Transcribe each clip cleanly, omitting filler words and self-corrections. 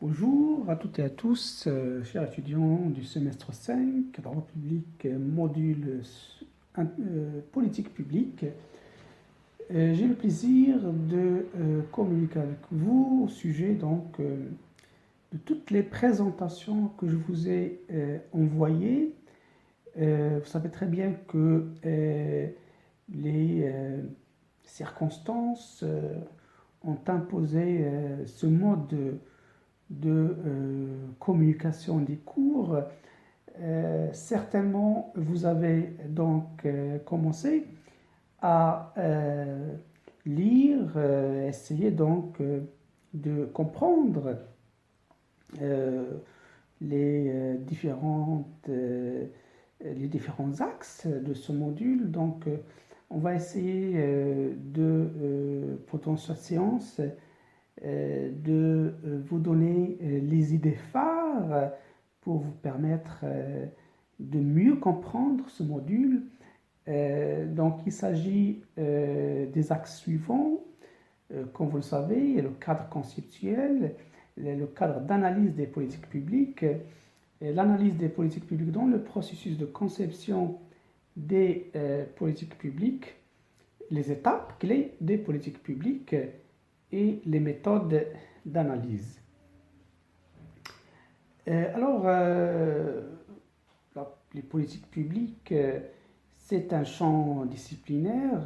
Bonjour à toutes et à tous, chers étudiants du semestre 5, droit public, module politique publique. J'ai le plaisir de communiquer avec vous au sujet de toutes les présentations que je vous ai envoyées. Vous savez très bien que les circonstances ont imposé ce mode de communication des cours. Certainement, vous avez donc commencé à lire, essayer donc de comprendre les différents axes de ce module. Donc, on va essayer pendant cette séance, de vous donner les idées phares pour vous permettre de mieux comprendre ce module. Donc, il s'agit des axes suivants. Comme vous le savez, le cadre conceptuel, le cadre d'analyse des politiques publiques, l'analyse des politiques publiques dans le processus de conception des politiques publiques, les étapes clés des politiques publiques et les méthodes d'analyse. Les politiques publiques, c'est un champ disciplinaire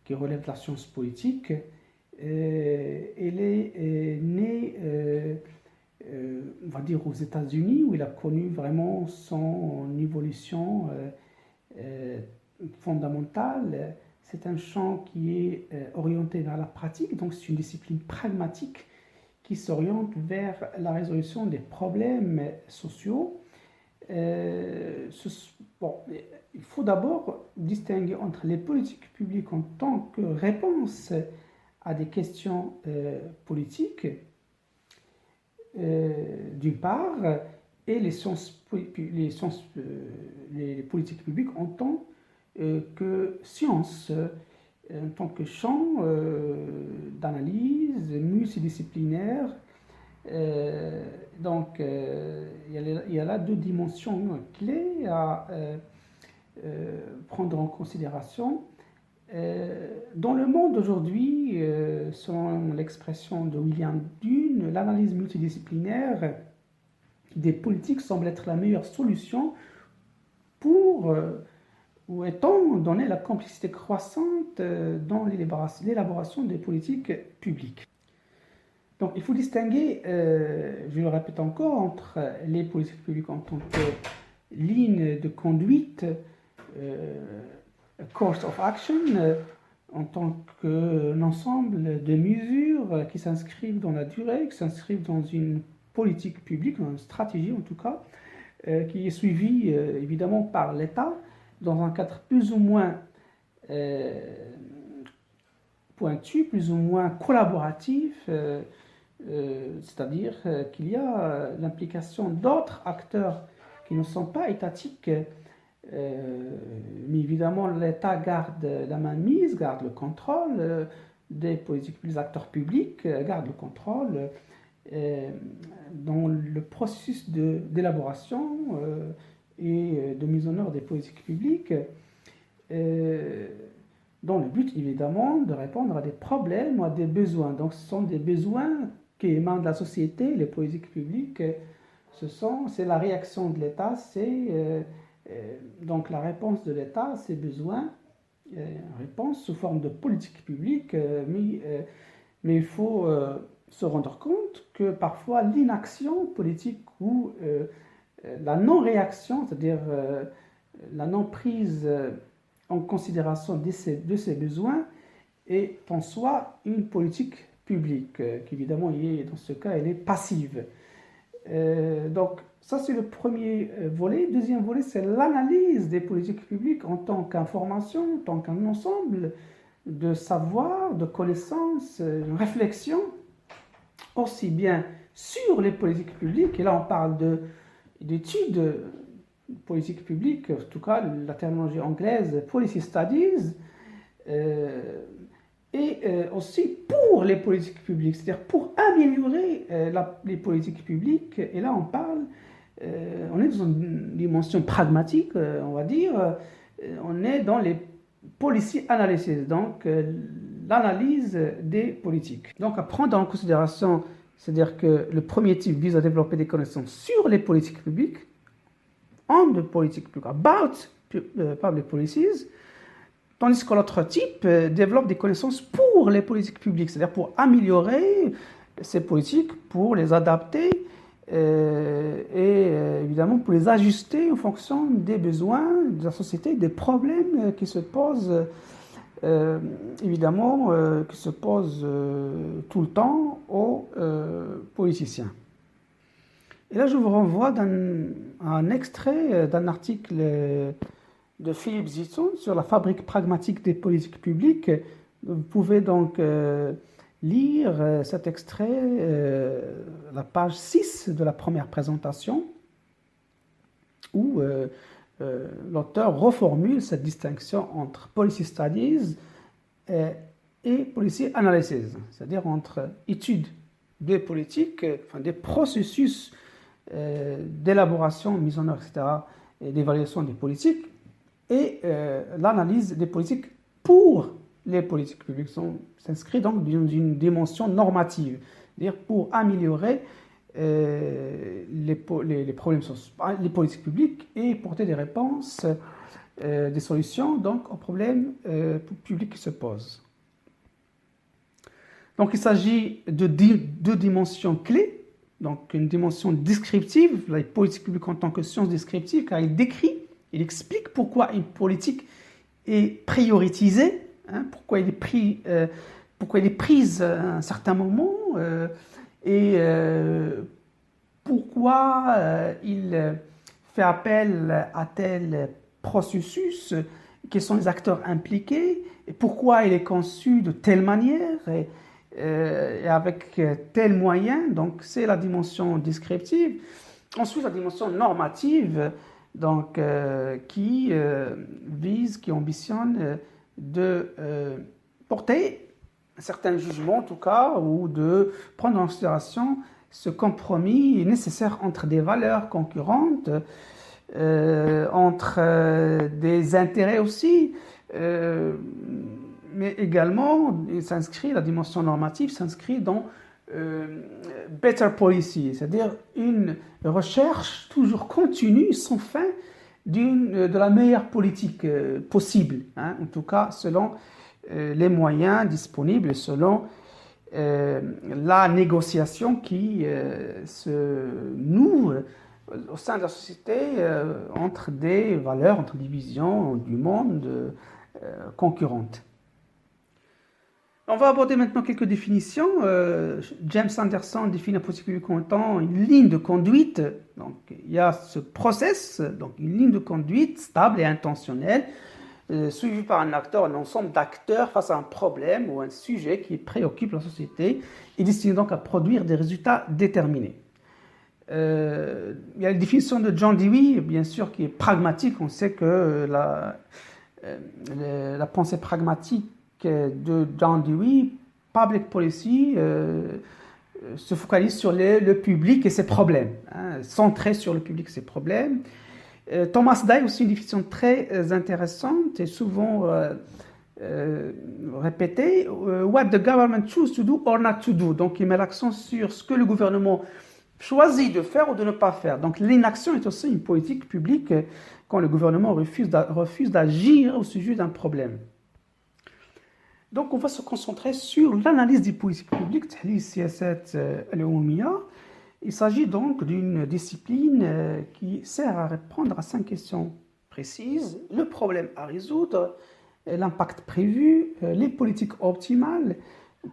qui relève de la science politique. Elle est née, on va dire, aux États-Unis, où il a connu vraiment son évolution fondamentale. C'est un champ qui est orienté vers la pratique, donc c'est une discipline pragmatique qui s'oriente vers la résolution des problèmes sociaux. Il faut d'abord distinguer entre les politiques publiques en tant que réponse à des questions politiques, d'une part, et les politiques publiques en tant que science, en tant que champ d'analyse multidisciplinaire. Il y a là deux dimensions clés à prendre en considération. Dans le monde aujourd'hui, selon l'expression de William Dunn, l'analyse multidisciplinaire des politiques semble être la meilleure solution pour ou étant donné la complexité croissante dans l'élaboration des politiques publiques. Donc il faut distinguer, je le répète encore, entre les politiques publiques en tant que ligne de conduite, course of action, en tant qu'un ensemble de mesures qui s'inscrivent dans la durée, qui s'inscrivent dans une politique publique, dans une stratégie en tout cas, qui est suivie évidemment par l'État, dans un cadre plus ou moins pointu, plus ou moins collaboratif, c'est-à-dire qu'il y a l'implication d'autres acteurs qui ne sont pas étatiques, mais évidemment l'État garde la mainmise, garde le contrôle des politiques, les acteurs publics gardent le contrôle dans le processus d'élaboration et de mise en œuvre des politiques publiques, dans le but évidemment de répondre à des problèmes ou à des besoins. Donc ce sont des besoins qui émanent de la société, les politiques publiques, c'est la réaction de l'État, donc la réponse de l'État à ces besoins, réponse sous forme de politique publique, mais il faut se rendre compte que parfois l'inaction politique ou la non-réaction, c'est-à-dire la non-prise en considération de ces besoins, est en soi une politique publique, qui évidemment, dans ce cas, elle est passive. Donc, ça c'est le premier volet. Deuxième volet, c'est l'analyse des politiques publiques en tant qu'information, en tant qu'un ensemble de savoir, de connaissances, une réflexion, aussi bien sur les politiques publiques, et là on parle d'études politiques publiques, en tout cas la terminologie anglaise, policy studies, et aussi pour les politiques publiques, c'est-à-dire pour améliorer les politiques publiques. Et là, on est dans une dimension pragmatique, on va dire. On est dans les policy analysis, donc l'analyse des politiques. Donc à prendre en considération, c'est-à-dire que le premier type vise à développer des connaissances sur les politiques publiques, on the politics public, about public policies, tandis que l'autre type développe des connaissances pour les politiques publiques, c'est-à-dire pour améliorer ces politiques, pour les adapter et évidemment pour les ajuster en fonction des besoins de la société, des problèmes qui se posent évidemment qui se posent tout le temps aux politiciens. Et là, je vous renvoie à un extrait d'un article de Philippe Zitson sur la fabrique pragmatique des politiques publiques. Vous pouvez donc lire cet extrait, la page 6 de la première présentation, où l'auteur reformule cette distinction entre policy studies et policy analysis, c'est-à-dire entre études des politiques, enfin des processus d'élaboration, mise en œuvre, etc., et d'évaluation des politiques, et l'analyse des politiques pour les politiques publiques s'inscrit donc dans une dimension normative, c'est-à-dire pour améliorer les problèmes sociaux, les politiques publiques et porter des réponses, des solutions donc aux problèmes publics qui se posent. Donc il s'agit de deux dimensions clés. Donc une dimension descriptive, les politiques publiques en tant que science descriptive, car il décrit, il explique pourquoi une politique est prioritisée, pourquoi elle est prise à un certain moment, et pourquoi il fait appel à tel processus, quels sont les acteurs impliqués, et pourquoi il est conçu de telle manière, et avec tel moyen. Donc c'est la dimension descriptive. Ensuite la dimension normative, donc qui vise, qui ambitionne de porter un certain jugement en tout cas, ou de prendre en considération ce compromis nécessaire entre des valeurs concurrentes, entre des intérêts aussi, mais également, la dimension normative s'inscrit dans better policy, c'est-à-dire une recherche toujours continue, sans fin, de la meilleure politique possible, en tout cas selon les moyens disponibles, selon la négociation qui se noue au sein de la société entre des valeurs, entre des visions du monde concurrentes. On va aborder maintenant quelques définitions. James Anderson définit la politique publique comme étant une ligne de conduite. Donc, il y a ce process, donc une ligne de conduite stable et intentionnelle, suivie par un acteur, un ensemble d'acteurs face à un problème ou un sujet qui préoccupe la société et destiné donc à produire des résultats déterminés. Il y a la définition de John Dewey, bien sûr, qui est pragmatique. On sait que la pensée pragmatique de John Dewey, public policy, se focalise sur le public et ses problèmes, centré sur le public et ses problèmes. Thomas Dye aussi une définition très intéressante et souvent répétée, what the government choose to do or not to do. Donc il met l'accent sur ce que le gouvernement choisit de faire ou de ne pas faire. Donc l'inaction est aussi une politique publique quand le gouvernement refuse d'agir au sujet d'un problème. Donc on va se concentrer sur l'analyse des politiques publiques, il s'agit donc d'une discipline qui sert à répondre à 5 questions précises: le problème à résoudre, l'impact prévu, les politiques optimales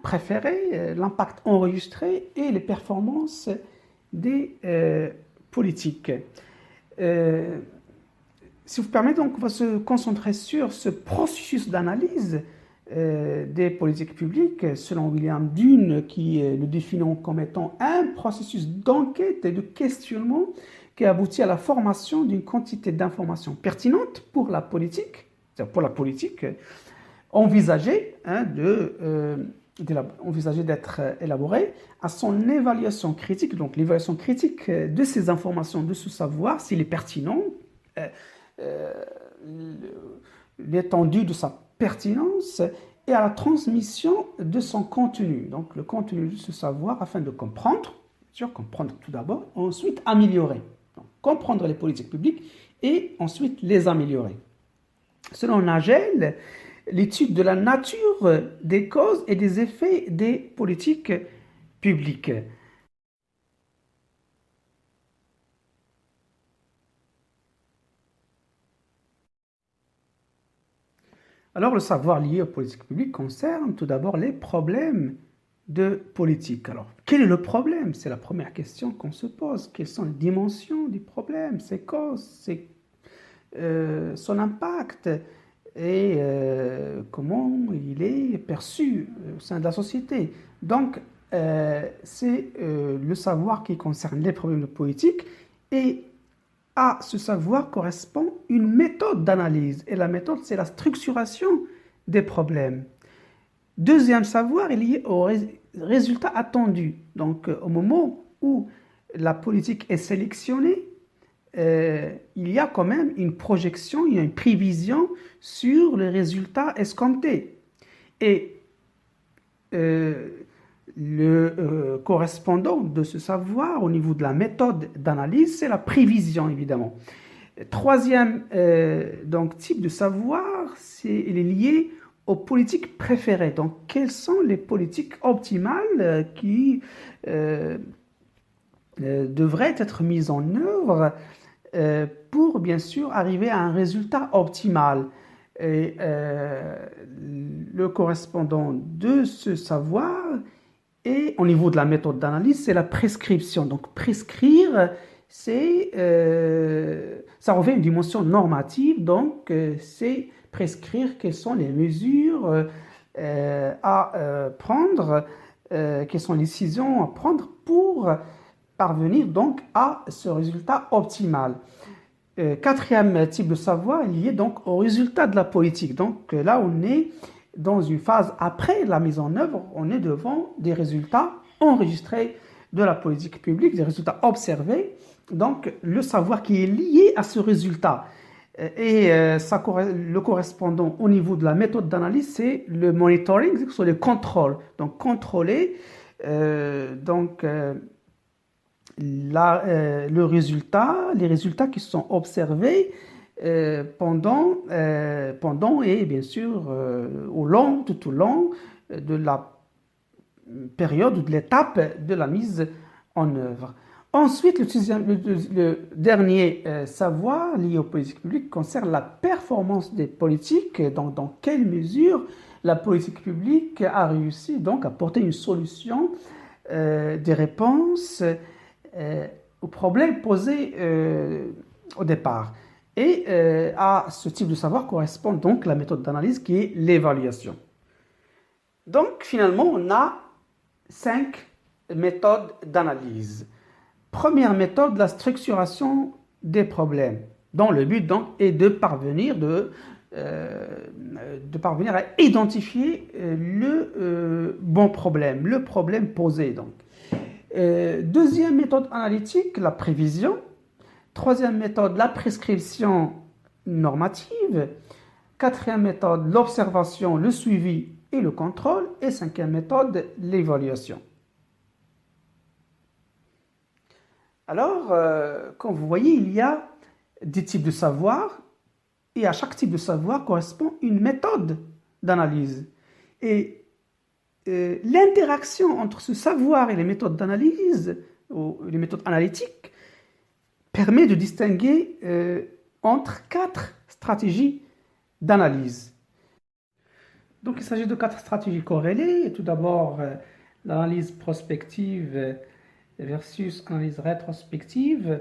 préférées, l'impact enregistré et les performances des politiques. Si vous permettez, donc, on va se concentrer sur ce processus d'analyse des politiques publiques, selon William Dunne, qui le définit comme étant un processus d'enquête et de questionnement qui aboutit à la formation d'une quantité d'informations pertinentes pour la politique, envisagé envisager d'être élaboré à son évaluation critique, donc l'évaluation critique de ces informations, de ce savoir, s'il est pertinent, euh, l'étendue de sa pertinence et à la transmission de son contenu, donc le contenu de ce savoir afin de comprendre, bien sûr, comprendre tout d'abord, ensuite améliorer, donc, comprendre les politiques publiques et ensuite les améliorer. Selon Nagel, l'étude de la nature des causes et des effets des politiques publiques. Alors, le savoir lié aux politiques publiques concerne tout d'abord les problèmes de politique. Alors, quel est le problème? C'est la première question qu'on se pose. Quelles sont les dimensions du problème, ses causes, son impact et comment il est perçu au sein de la société. Donc, c'est le savoir qui concerne les problèmes de politique et à ce savoir correspond une méthode d'analyse. Et la méthode, c'est la structuration des problèmes. Deuxième savoir est lié au résultat attendu. Donc, au moment où la politique est sélectionnée, il y a quand même une projection, il y a une prévision sur les résultats escomptés. Et le correspondant de ce savoir au niveau de la méthode d'analyse, c'est la prévision, évidemment. Troisième donc, type de savoir, il est lié aux politiques préférées. Donc, quelles sont les politiques optimales qui devraient être mises en œuvre pour, bien sûr, arriver à un résultat optimal. Et le correspondant de ce savoir et au niveau de la méthode d'analyse, c'est la prescription. Donc, prescrire, ça revêt une dimension normative. Donc, c'est prescrire quelles sont les mesures à prendre, quelles sont les décisions à prendre pour parvenir donc à ce résultat optimal. Quatrième type de savoir est lié donc au résultat de la politique. Donc, là, on est dans une phase après la mise en œuvre, on est devant des résultats enregistrés de la politique publique, des résultats observés. Donc, le savoir qui est lié à ce résultat et le correspondant au niveau de la méthode d'analyse, c'est le monitoring, c'est le contrôle. Donc, contrôler le résultat, les résultats qui sont observés pendant et bien sûr tout au long de la période ou de l'étape de la mise en œuvre. Ensuite, le dernier savoir lié aux politiques publiques concerne la performance des politiques, donc dans quelle mesure la politique publique a réussi donc à apporter une solution, des réponses aux problèmes posés au départ. Et à ce type de savoir correspond donc la méthode d'analyse qui est l'évaluation. Donc finalement, on a 5 méthodes d'analyse. Première méthode, la structuration des problèmes, dont le but donc est de parvenir à identifier le bon problème, le problème posé donc. Deuxième méthode analytique, la prévision. Troisième méthode, la prescription normative. Quatrième méthode, l'observation, le suivi et le contrôle. Et cinquième méthode, l'évaluation. Alors, comme vous voyez, il y a des types de savoir et à chaque type de savoir correspond une méthode d'analyse. Et l'interaction entre ce savoir et les méthodes d'analyse, ou les méthodes analytiques, permet de distinguer entre 4 stratégies d'analyse. Donc, il s'agit de 4 stratégies corrélées. Tout d'abord, l'analyse prospective versus analyse rétrospective.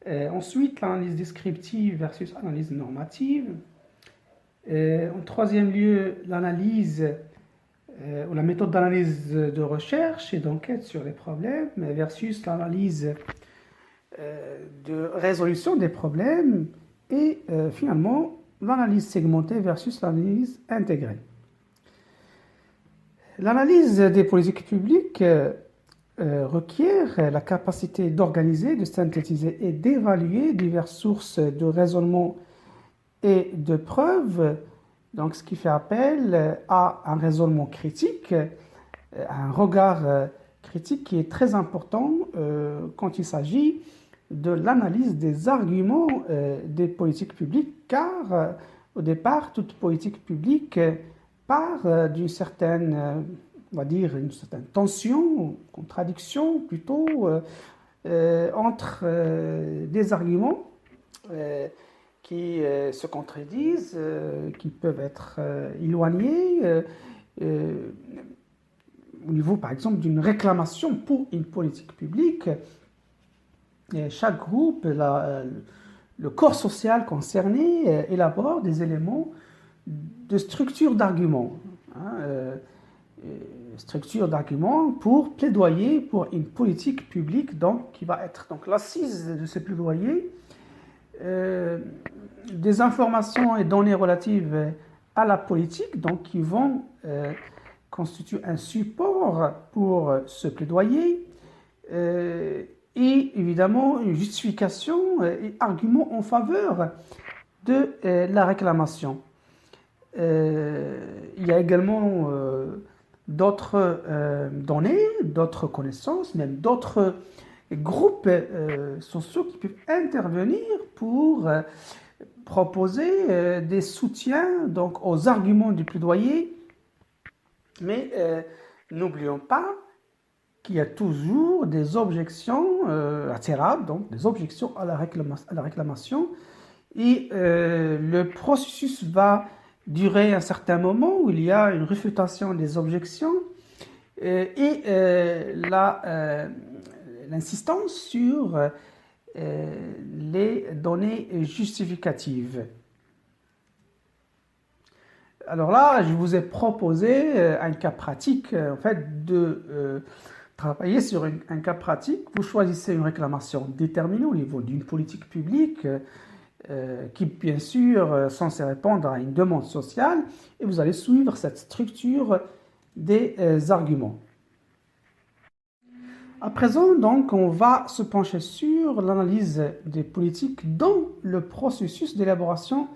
Ensuite, l'analyse descriptive versus analyse normative. En troisième lieu, l'analyse ou la méthode d'analyse de recherche et d'enquête sur les problèmes versus l'analyse de résolution des problèmes et finalement l'analyse segmentée versus l'analyse intégrée. L'analyse des politiques publiques requiert la capacité d'organiser, de synthétiser et d'évaluer diverses sources de raisonnement et de preuves, donc ce qui fait appel à un raisonnement critique, à un regard critique qui est très important quand il s'agit de l'analyse des arguments des politiques publiques, car au départ, toute politique publique part d'une certaine, on va dire, une certaine tension, contradiction plutôt, entre des arguments qui se contredisent, qui peuvent être éloignés au niveau, par exemple, d'une réclamation pour une politique publique. Et chaque groupe, le corps social concerné, élabore des éléments de structure d'argument. Structure d'argument pour plaidoyer pour une politique publique donc, qui va être donc l'assise de ce plaidoyer. Des informations et données relatives à la politique, donc qui vont constituer un support pour ce plaidoyer, et évidemment une justification et argument en faveur de la réclamation. Il y a également d'autres données, d'autres connaissances, même d'autres groupes sociaux qui peuvent intervenir pour proposer des soutiens donc, aux arguments du plaidoyer. Mais n'oublions pas qu'il y a toujours des objections latérales, donc des objections à la réclamation. Et le processus va durer un certain moment où il y a une réfutation des objections et l'insistance sur les données justificatives. Alors là, je vous ai proposé un cas pratique, en fait, de travailler sur un cas pratique. Vous choisissez une réclamation déterminée au niveau d'une politique publique qui, bien sûr, est censée répondre à une demande sociale, et vous allez suivre cette structure des arguments. À présent, donc, on va se pencher sur l'analyse des politiques dans le processus d'élaboration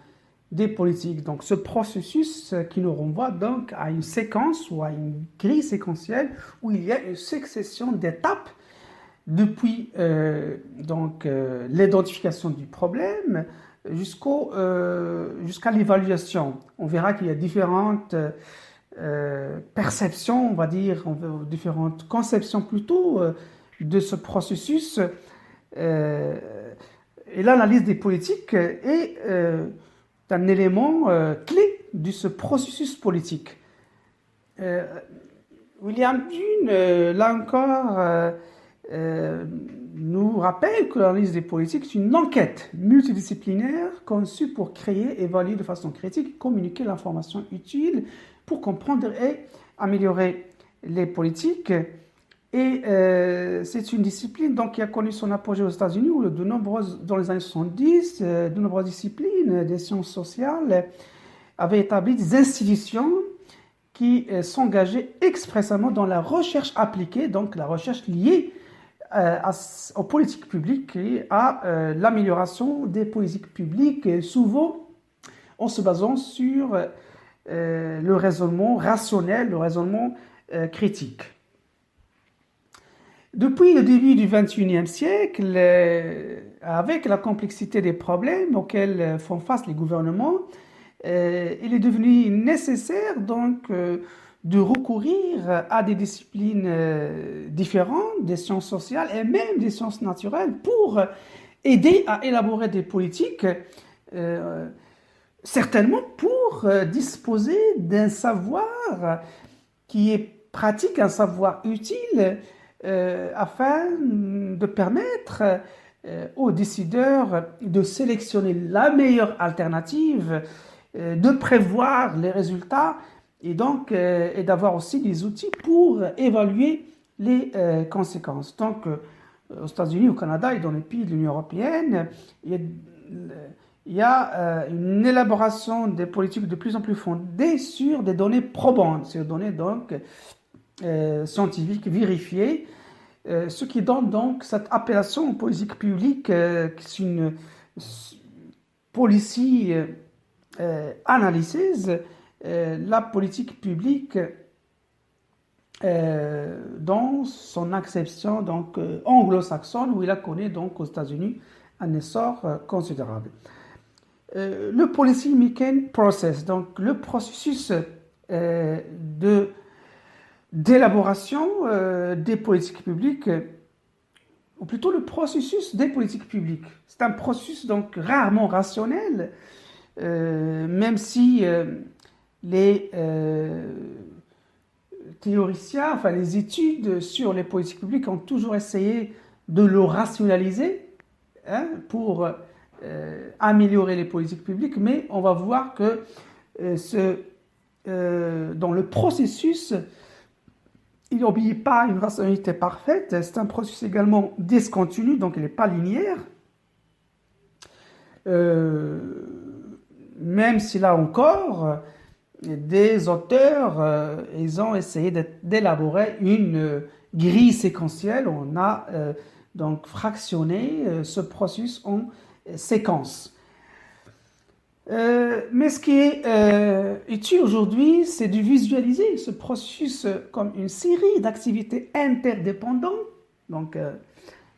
des politiques. Donc, ce processus qui nous renvoie donc à une séquence ou à une grille séquentielle où il y a une succession d'étapes depuis l'identification du problème jusqu'à l'évaluation. On verra qu'il y a différentes perceptions, on va dire, différentes conceptions plutôt de ce processus. Et l'analyse des politiques est un élément clé de ce processus politique. William Dunn, là encore, nous rappelle que l'analyse des politiques est une enquête multidisciplinaire conçue pour créer, évaluer de façon critique, communiquer l'information utile pour comprendre et améliorer les politiques. Et c'est une discipline donc, qui a connu son apogée aux États-Unis où dans les années 70, de nombreuses disciplines des sciences sociales avaient établi des institutions qui s'engageaient expressément dans la recherche appliquée, donc la recherche liée aux politiques publiques et à l'amélioration des politiques publiques, souvent en se basant sur le raisonnement rationnel, le raisonnement critique. Depuis le début du XXIe siècle, avec la complexité des problèmes auxquels font face les gouvernements, il est devenu nécessaire donc de recourir à des disciplines différentes, des sciences sociales et même des sciences naturelles pour aider à élaborer des politiques, certainement pour disposer d'un savoir qui est pratique, un savoir utile, afin de permettre aux décideurs de sélectionner la meilleure alternative, de prévoir les résultats et donc et d'avoir aussi des outils pour évaluer les conséquences. Donc aux États-Unis, au Canada et dans les pays de l'Union européenne, il il y a une élaboration des politiques de plus en plus fondées sur des données probantes, sur des données donc scientifiques vérifiées, ce qui donne donc cette appellation politique publique, qui est une policy analysis, la politique publique dans son acception donc anglo-saxonne, où il a connu donc aux États-Unis un essor considérable. Le policy making process, donc le processus d'élaboration des politiques publiques, ou plutôt le processus des politiques publiques. C'est un processus donc rarement rationnel, même si les théoriciens, enfin les études sur les politiques publiques ont toujours essayé de le rationaliser pour améliorer les politiques publiques, mais on va voir que dans le processus, il n'obéit pas à une rationalité parfaite. C'est un processus également discontinu, donc il n'est pas linéaire. Même si là encore, des auteurs, ils ont essayé d'élaborer une grille séquentielle. On a donc fractionné ce processus en séquences. Mais ce qui est utile aujourd'hui, c'est de visualiser ce processus comme une série d'activités interdépendantes. Donc,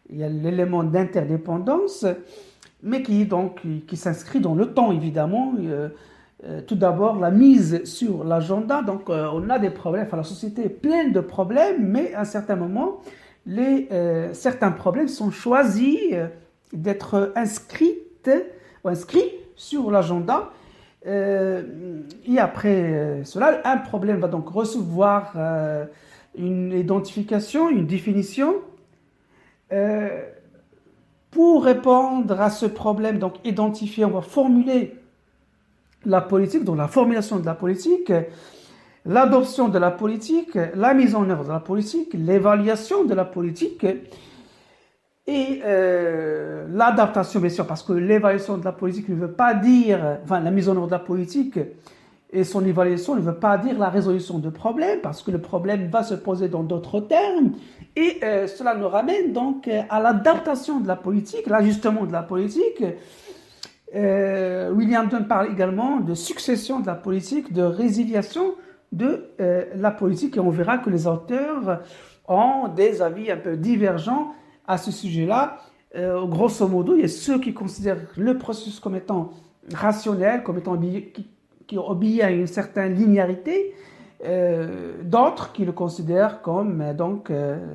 il y a l'élément d'interdépendance, mais qui s'inscrit dans le temps, évidemment. Tout d'abord, la mise sur l'agenda. Donc, on a des problèmes. Enfin, la société est pleine de problèmes, mais à un certain moment, certains problèmes sont choisis d'être inscrits sur l'agenda. Et après cela, un problème va donc recevoir une identification, une définition. Pour répondre à ce problème, donc identifié, on va formuler la politique, donc la formulation de la politique, l'adoption de la politique, la mise en œuvre de la politique, l'évaluation de la politique et l'adaptation, bien sûr, parce que l'évaluation de la politique ne veut pas dire, enfin la mise en œuvre de la politique et son évaluation ne veut pas dire la résolution de problèmes, parce que le problème va se poser dans d'autres termes, et cela nous ramène donc à l'adaptation de la politique, l'ajustement de la politique. William Dunn parle également de succession de la politique, de résiliation de la politique, et on verra que les auteurs ont des avis un peu divergents à ce sujet-là. Grosso modo, il y a ceux qui considèrent le processus comme étant rationnel, comme étant qui obéit à une certaine linéarité, d'autres qui le considèrent comme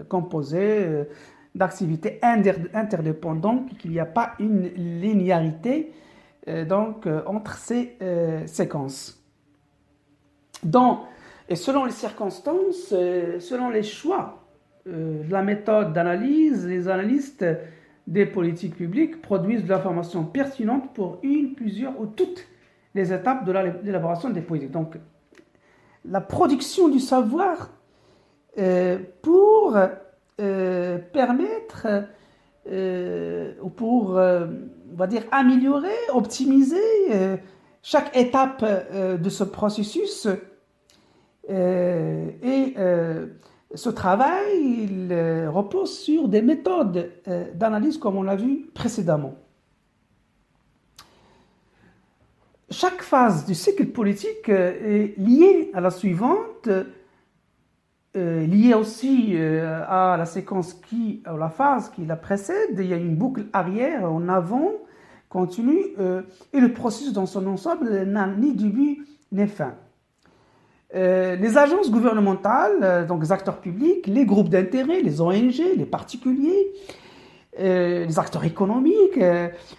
composé d'activités interdépendantes, qu'il n'y a pas une linéarité entre ces séquences. Et selon les circonstances, selon les choix de la méthode d'analyse, les analystes des politiques publiques produisent de l'information pertinente pour une, plusieurs ou toutes les étapes de l'élaboration des politiques. Donc, la production du savoir pour permettre ou pour, on va dire, améliorer, optimiser chaque étape de ce processus. Ce travail, il repose sur des méthodes d'analyse comme on l'a vu précédemment. Chaque phase du cycle politique est liée à la suivante, liée aussi à la séquence à la phase qui la précède. Il y a une boucle arrière, en avant, continue, et le processus dans son ensemble n'a ni début ni fin. Les agences gouvernementales, donc les acteurs publics, les groupes d'intérêt, les ONG, les particuliers, les acteurs économiques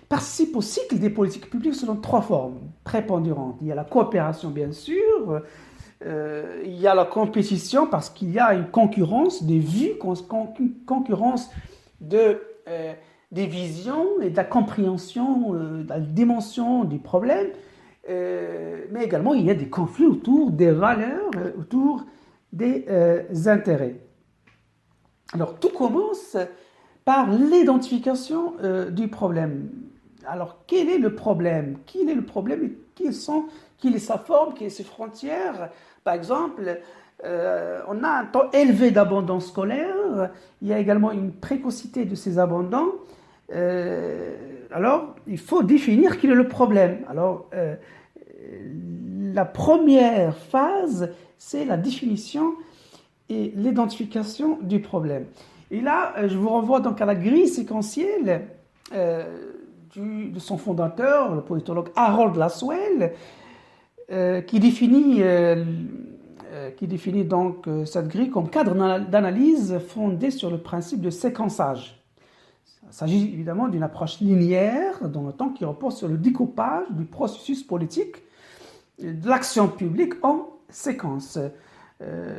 participent au cycle des politiques publiques selon trois formes prépondérantes. Il y a la coopération, bien sûr, il y a la compétition parce qu'il y a une concurrence des vues, concurrence des visions et de la compréhension, de la dimension du problème. Mais également il y a des conflits autour des valeurs, autour des intérêts. Alors tout commence par l'identification du problème. Alors, quel est le problème? Quel est le problème et quelle est sa forme, quelles sont ses frontières? Par exemple, on a un taux élevé d'abandon scolaire, il y a également une précocité de ces abandons. Alors, il faut définir quel est le problème. Alors, la première phase, c'est la définition et l'identification du problème. Et là, je vous renvoie donc à la grille séquentielle de son fondateur, le politologue Harold Lasswell, qui définit donc cette grille comme cadre d'analyse fondé sur le principe de séquençage. Il s'agit évidemment d'une approche linéaire dans le temps qui repose sur le découpage du processus politique de l'action publique en séquence.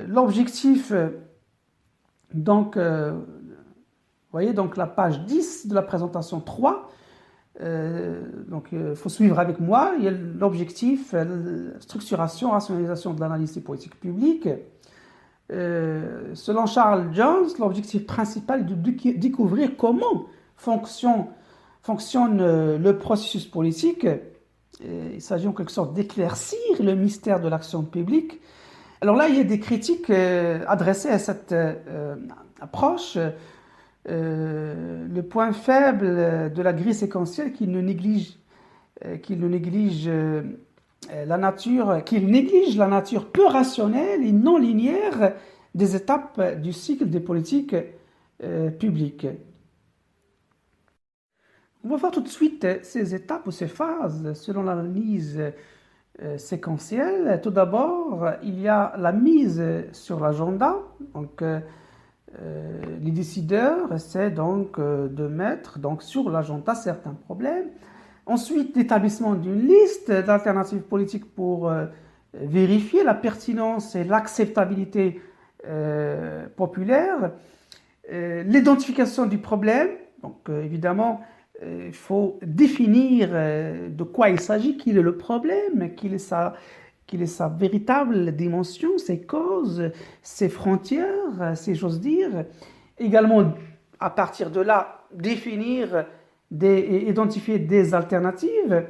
L'objectif, donc, vous voyez donc la page 10 de la présentation 3, donc il faut suivre avec moi. Il y a l'objectif, structuration, rationalisation de l'analyse des politiques publiques. Selon Charles Jones, l'objectif principal est de découvrir comment fonctionne le processus politique. Il s'agit en quelque sorte d'éclaircir le mystère de l'action publique. Alors là, il y a des critiques adressées à cette approche. Le point faible de la grille séquentielle qu'il néglige la nature peu rationnelle et non linéaire des étapes du cycle des politiques publiques. On va voir tout de suite ces étapes ou ces phases selon l'analyse séquentielle. Tout d'abord, il y a la mise sur l'agenda. Donc, les décideurs essaient donc de mettre donc, sur l'agenda certains problèmes. Ensuite, l'établissement d'une liste d'alternatives politiques pour vérifier la pertinence et l'acceptabilité populaire. L'identification du problème. Donc, évidemment, il faut définir de quoi il s'agit, quel est le problème, quelle est sa véritable dimension, ses causes, ses frontières, si j'ose dire. Également, à partir de là, définir et identifier des alternatives.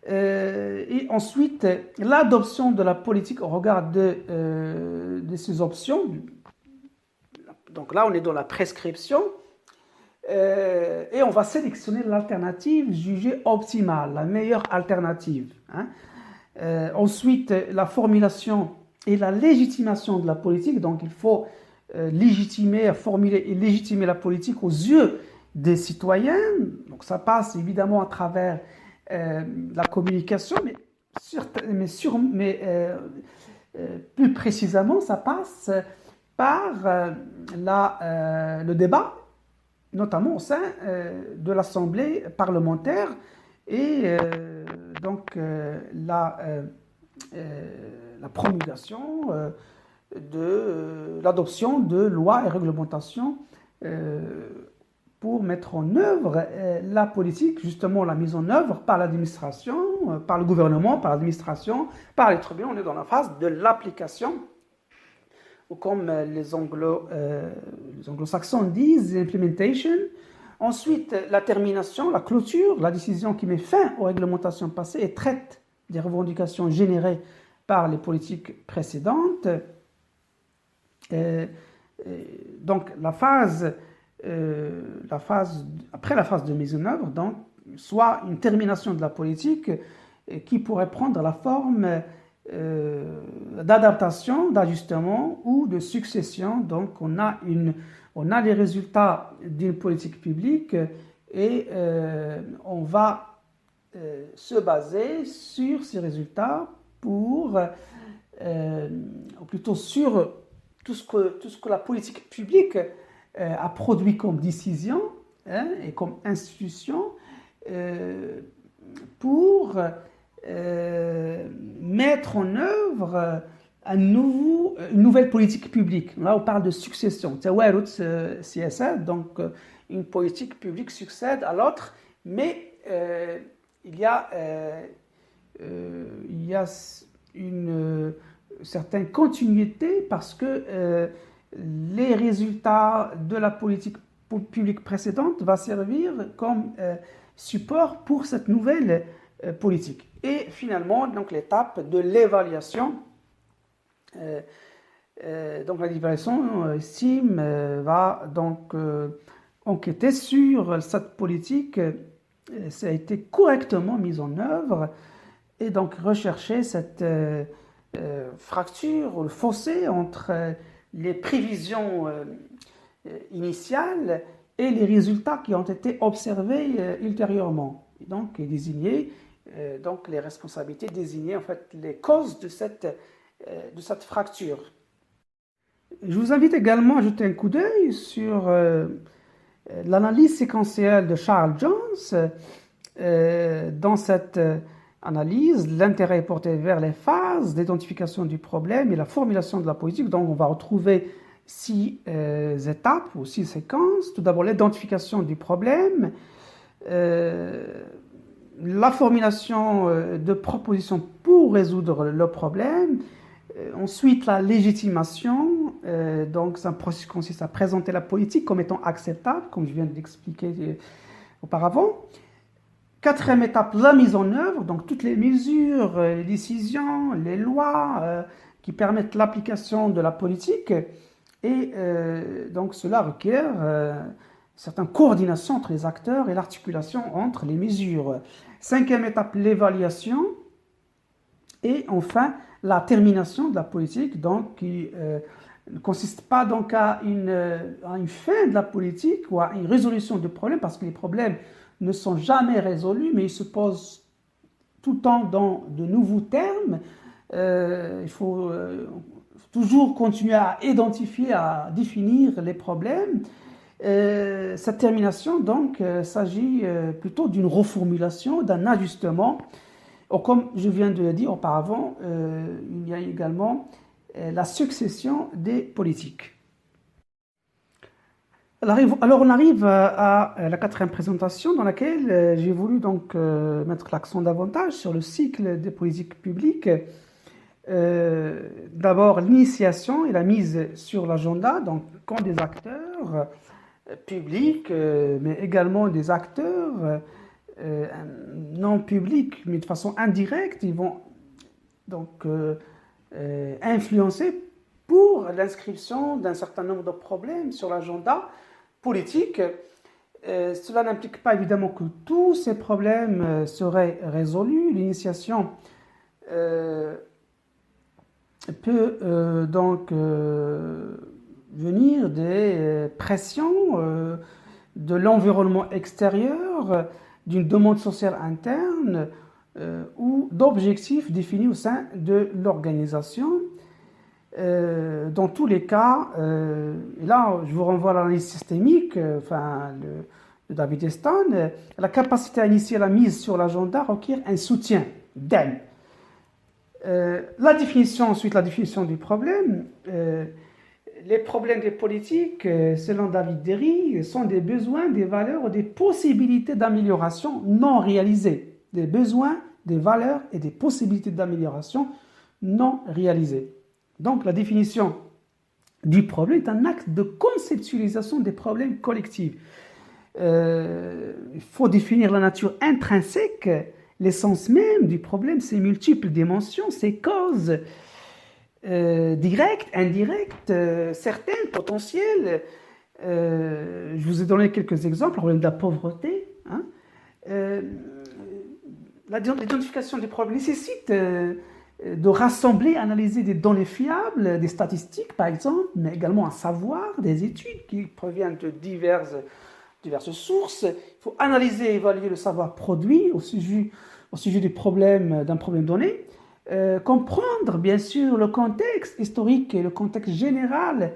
Et ensuite, l'adoption de la politique au regard de ces options. Donc là, on est dans la prescription. Et on va sélectionner l'alternative jugée optimale, la meilleure alternative. Ensuite, la formulation et la légitimation de la politique. Donc, il faut formuler et légitimer la politique aux yeux des citoyens. Donc, ça passe évidemment à travers la communication, plus précisément, ça passe par le débat, notamment au sein de l'Assemblée parlementaire et donc la promulgation de l'adoption de lois et réglementations pour mettre en œuvre la politique, justement la mise en œuvre par l'administration, par le gouvernement, par l'administration, par les tribunaux. On est dans la phase de l'application, ou comme les anglo-saxons disent, implementation. Ensuite, la termination, la clôture, la décision qui met fin aux réglementations passées et traite des revendications générées par les politiques précédentes. Donc, après la phase de mise en œuvre, donc, soit une termination de la politique qui pourrait prendre la forme d'adaptation, d'ajustement ou de succession. Donc, on a les résultats d'une politique publique et on va se baser sur ces résultats ou plutôt sur tout ce que la politique publique a produit comme décision et comme institution pour mettre en œuvre une nouvelle politique publique. Là, on parle de succession. Donc, une politique publique succède à l'autre, mais il y a une certaine continuité parce que les résultats de la politique publique précédente vont servir comme support pour cette nouvelle politique. Et finalement, donc, l'étape de l'évaluation. Donc l'évaluation estime va donc enquêter sur cette politique, ça a été correctement mise en œuvre, et donc rechercher cette fracture ou le fossé entre les prévisions initiales et les résultats qui ont été observés ultérieurement. Et donc désigner donc les responsabilités, désigner en fait les causes de cette fracture. Je vous invite également à jeter un coup d'œil sur l'analyse séquentielle de Charles Jones. Dans cette analyse, l'intérêt est porté vers les phases d'identification du problème et la formulation de la politique. Donc on va retrouver 6 étapes ou 6 séquences. Tout d'abord, l'identification du problème, la formulation de propositions pour résoudre le problème, ensuite la légitimation, donc c'est un processus qui consiste à présenter la politique comme étant acceptable, comme je viens de l'expliquer auparavant. 4e étape, la mise en œuvre, donc toutes les mesures, les décisions, les lois qui permettent l'application de la politique, et donc cela requiert certaines coordinations entre les acteurs et l'articulation entre les mesures. 5e étape, l'évaluation, et enfin la termination de la politique, donc qui ne consiste pas donc à une fin de la politique ou à une résolution de problèmes, parce que les problèmes ne sont jamais résolus, mais ils se posent tout le temps dans de nouveaux termes. Il faut toujours continuer à identifier, à définir les problèmes. Cette termination, donc, s'agit plutôt d'une reformulation, d'un ajustement. Comme je viens de le dire auparavant, il y a également la succession des politiques. Alors on arrive à la 4e présentation, dans laquelle j'ai voulu donc mettre l'accent davantage sur le cycle des politiques publiques. D'abord l'initiation et la mise sur l'agenda, donc quand des acteurs publics, mais également des acteurs non publics, mais de façon indirecte, ils vont donc influencer pour l'inscription d'un certain nombre de problèmes sur l'agenda politique. Cela n'implique pas évidemment que tous ces problèmes seraient résolus. L'initiation peut donc venir des pressions de l'environnement extérieur, d'une demande sociale interne ou d'objectifs définis au sein de l'organisation. Dans tous les cas, et là je vous renvoie à l'analyse systémique, de David Easton, la capacité à initier la mise sur l'agenda requiert un soutien d'aide. La définition du problème. Les problèmes des politiques, selon David Derry, sont des besoins, des valeurs ou des possibilités d'amélioration non réalisées. Des besoins, des valeurs et des possibilités d'amélioration non réalisées. Donc la définition du problème est un acte de conceptualisation des problèmes collectifs. Il faut définir la nature intrinsèque, l'essence même du problème, ses multiples dimensions, ses causes directes, indirectes, certaines, potentielles. Je vous ai donné quelques exemples, le problème de la pauvreté. L'identification des problèmes nécessite de rassembler, analyser des données fiables, des statistiques par exemple, mais également un savoir, des études qui proviennent de diverses sources. Il faut analyser et évaluer le savoir produit au sujet d'un problème donné, comprendre bien sûr le contexte historique et le contexte général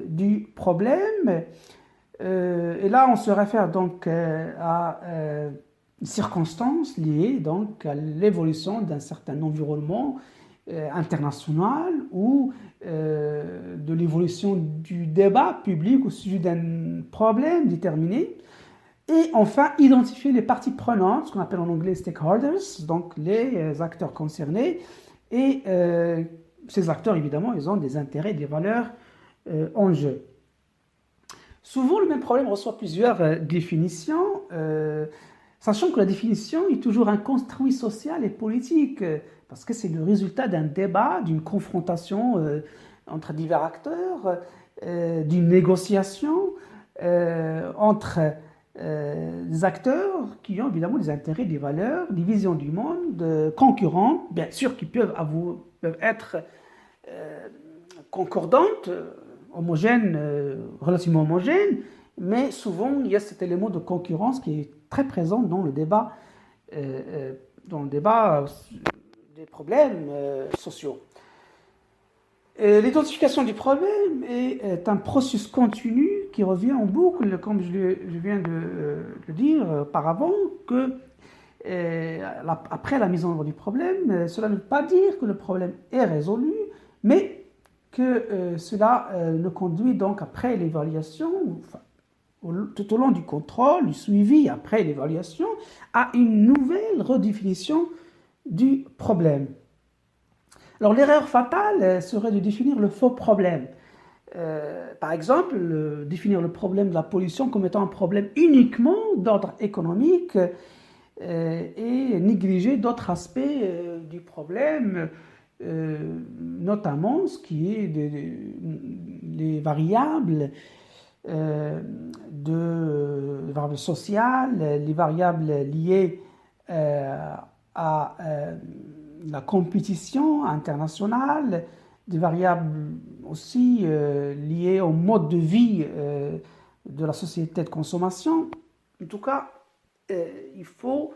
du problème. Et là, on se réfère donc à circonstances liées donc à l'évolution d'un certain environnement international ou de l'évolution du débat public au sujet d'un problème déterminé. Et enfin, identifier les parties prenantes, ce qu'on appelle en anglais stakeholders, donc les acteurs concernés. Et ces acteurs, évidemment, ils ont des intérêts, des valeurs en jeu. Souvent, le même problème reçoit plusieurs définitions, sachant que la définition est toujours un construit social et politique, parce que c'est le résultat d'un débat, d'une confrontation entre divers acteurs, d'une négociation entre des acteurs qui ont évidemment des intérêts, des valeurs, des visions du monde, concurrentes, bien sûr qui peuvent être concordantes, homogènes, relativement homogènes, mais souvent il y a cet élément de concurrence qui est très présent dans le débat des problèmes sociaux. L'identification du problème est un processus continu qui revient en boucle, comme je viens de le dire auparavant, que après la mise en œuvre du problème, cela ne veut pas dire que le problème est résolu, mais que cela le conduit donc après l'évaluation, enfin, tout au long du contrôle, du suivi, après l'évaluation, à une nouvelle redéfinition du problème. Alors l'erreur fatale serait de définir le faux problème. Par exemple, définir le problème de la pollution comme étant un problème uniquement d'ordre économique et négliger d'autres aspects du problème, notamment ce qui est les variables les variables sociales, les variables liées à la compétition internationale, des variables aussi liées au mode de vie de la société de consommation. En tout cas, il faut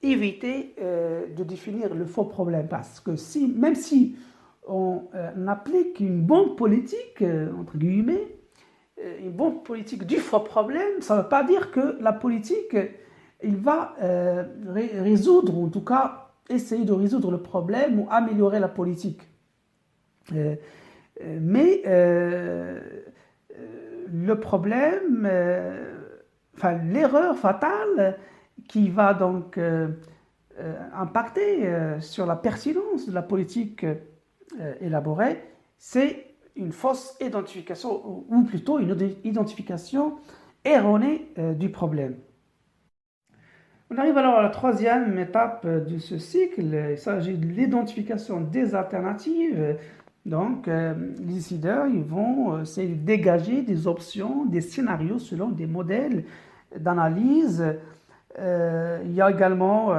éviter de définir le faux problème parce que même si on applique une bonne politique, entre guillemets, une bonne politique du faux problème, ça ne veut pas dire que la politique, il va résoudre, ou en tout cas essayer de résoudre le problème ou améliorer la politique. Mais le problème, enfin l'erreur fatale qui va donc impacter sur la pertinence de la politique élaborée, c'est une fausse identification, ou plutôt une identification erronée du problème. On arrive alors à la troisième étape de ce cycle. Il s'agit de l'identification des alternatives. Donc, les décideurs ils vont essayer de dégager des options, des scénarios selon des modèles d'analyse. Il y a également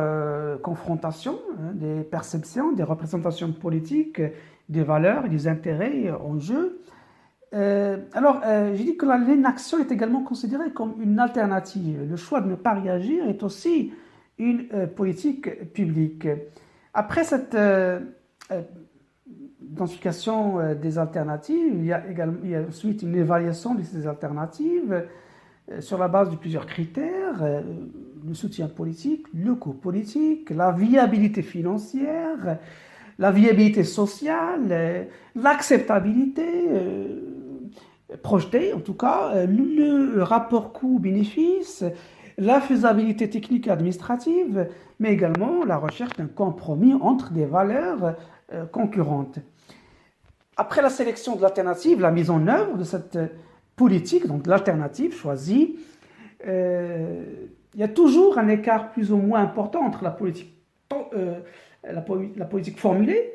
confrontation des perceptions, des représentations politiques, des valeurs et des intérêts en jeu. J'ai dit que l'inaction est également considérée comme une alternative. Le choix de ne pas réagir est aussi une politique publique. Après cette identification des alternatives, il y a ensuite une évaluation de ces alternatives sur la base de plusieurs critères, le soutien politique, le coût politique, la viabilité financière, la viabilité sociale, l'acceptabilité projetée, en tout cas, le rapport coût-bénéfice, la faisabilité technique et administrative, mais également la recherche d'un compromis entre des valeurs concurrentes. Après la sélection de l'alternative, la mise en œuvre de cette politique, donc l'alternative choisie, il y a toujours un écart plus ou moins important entre la politique formulée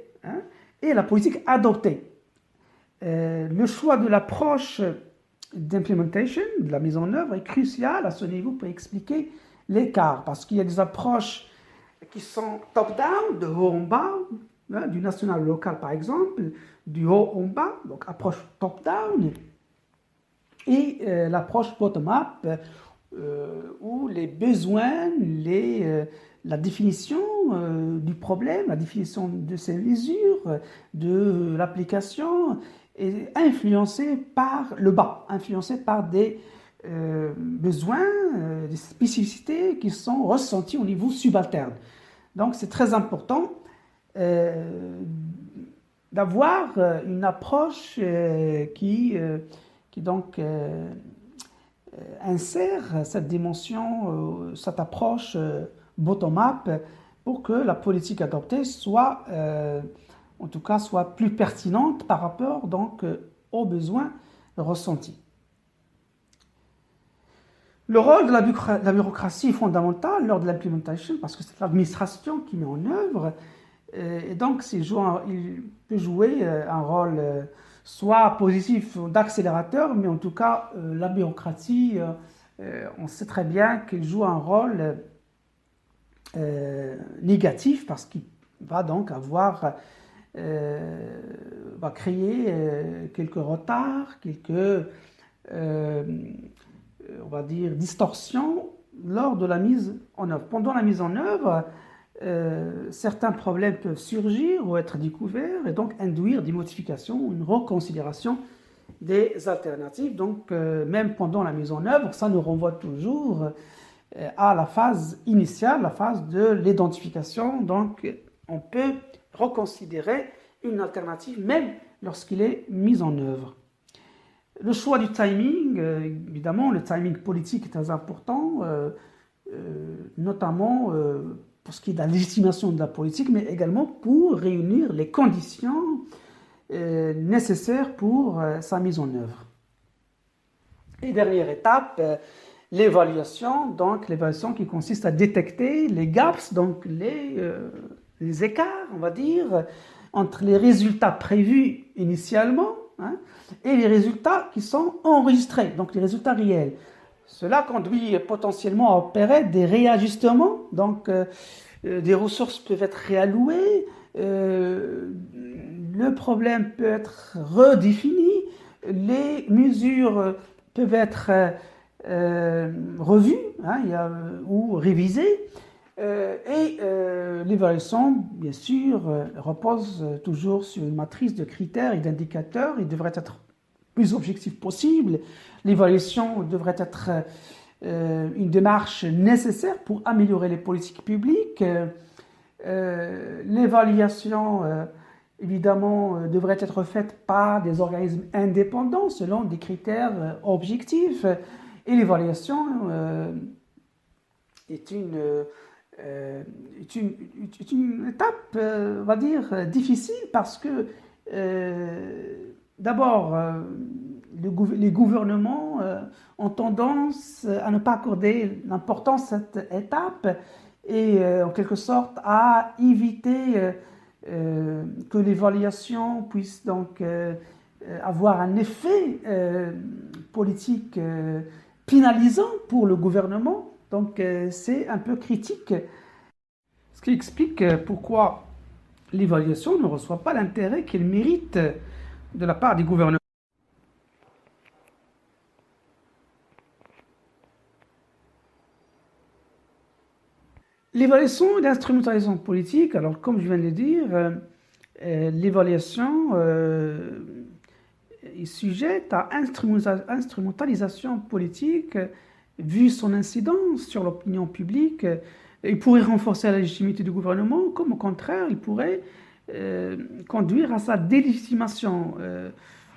et la politique adoptée. Le choix de l'approche d'implementation, de la mise en œuvre, est crucial à ce niveau pour expliquer l'écart, parce qu'il y a des approches qui sont top-down, de haut en bas, du national au local par exemple, du haut en bas, donc approche top-down, et l'approche bottom-up, où les besoins, la définition du problème, la définition de ces mesures, de l'application, est influencée par le bas, influencée par des besoins, des spécificités qui sont ressenties au niveau subalterne. Donc c'est très important d'avoir une approche qui donc insère cette dimension, cette approche bottom-up pour que la politique adoptée soit, en tout cas, soit plus pertinente par rapport donc aux besoins ressentis. Le rôle de la bureaucratie est fondamental lors de l'implementation parce que c'est l'administration qui met en œuvre et donc il peut jouer un rôle soit positif d'accélérateur, mais en tout cas la bureaucratie, on sait très bien qu'elle joue un rôle négatif parce qu'il va donc va créer quelques retards, quelques on va dire, distorsion lors de la mise en œuvre. Pendant la mise en œuvre, certains problèmes peuvent surgir ou être découverts et donc induire des modifications, une reconsidération des alternatives. Donc, même pendant la mise en œuvre, ça nous renvoie toujours à la phase initiale, la phase de l'identification. Donc, on peut reconsidérer une alternative même lorsqu'il est mis en œuvre. Le choix du timing, évidemment, le timing politique est très important, notamment pour ce qui est de la légitimation de la politique, mais également pour réunir les conditions nécessaires pour sa mise en œuvre. Et dernière étape, l'évaluation, donc l'évaluation qui consiste à détecter les gaps, donc les écarts, on va dire, entre les résultats prévus initialement, et les résultats qui sont enregistrés, donc les résultats réels. Cela conduit potentiellement à opérer des réajustements, donc des ressources peuvent être réallouées, le problème peut être redéfini, les mesures peuvent être revues ou révisées, et l'évaluation, bien sûr, repose toujours sur une matrice de critères et d'indicateurs. Il devrait être plus objectif possible. L'évaluation devrait être une démarche nécessaire pour améliorer les politiques publiques. L'évaluation, évidemment, devrait être faite par des organismes indépendants selon des critères objectifs. Et l'évaluation est une étape, on va dire, difficile parce que d'abord, les gouvernements ont tendance à ne pas accorder l'importance à cette étape et en quelque sorte à éviter que l'évaluation puisse donc avoir un effet politique pénalisant pour le gouvernement. Donc c'est un peu critique, ce qui explique pourquoi l'évaluation ne reçoit pas l'intérêt qu'elle mérite de la part des gouvernements. L'évaluation et l'instrumentalisation politique, alors comme je viens de le dire, l'évaluation est sujette à instrumentalisation politique vu son incidence sur l'opinion publique. Il pourrait renforcer la légitimité du gouvernement, comme au contraire, il pourrait conduire à sa délégitimation.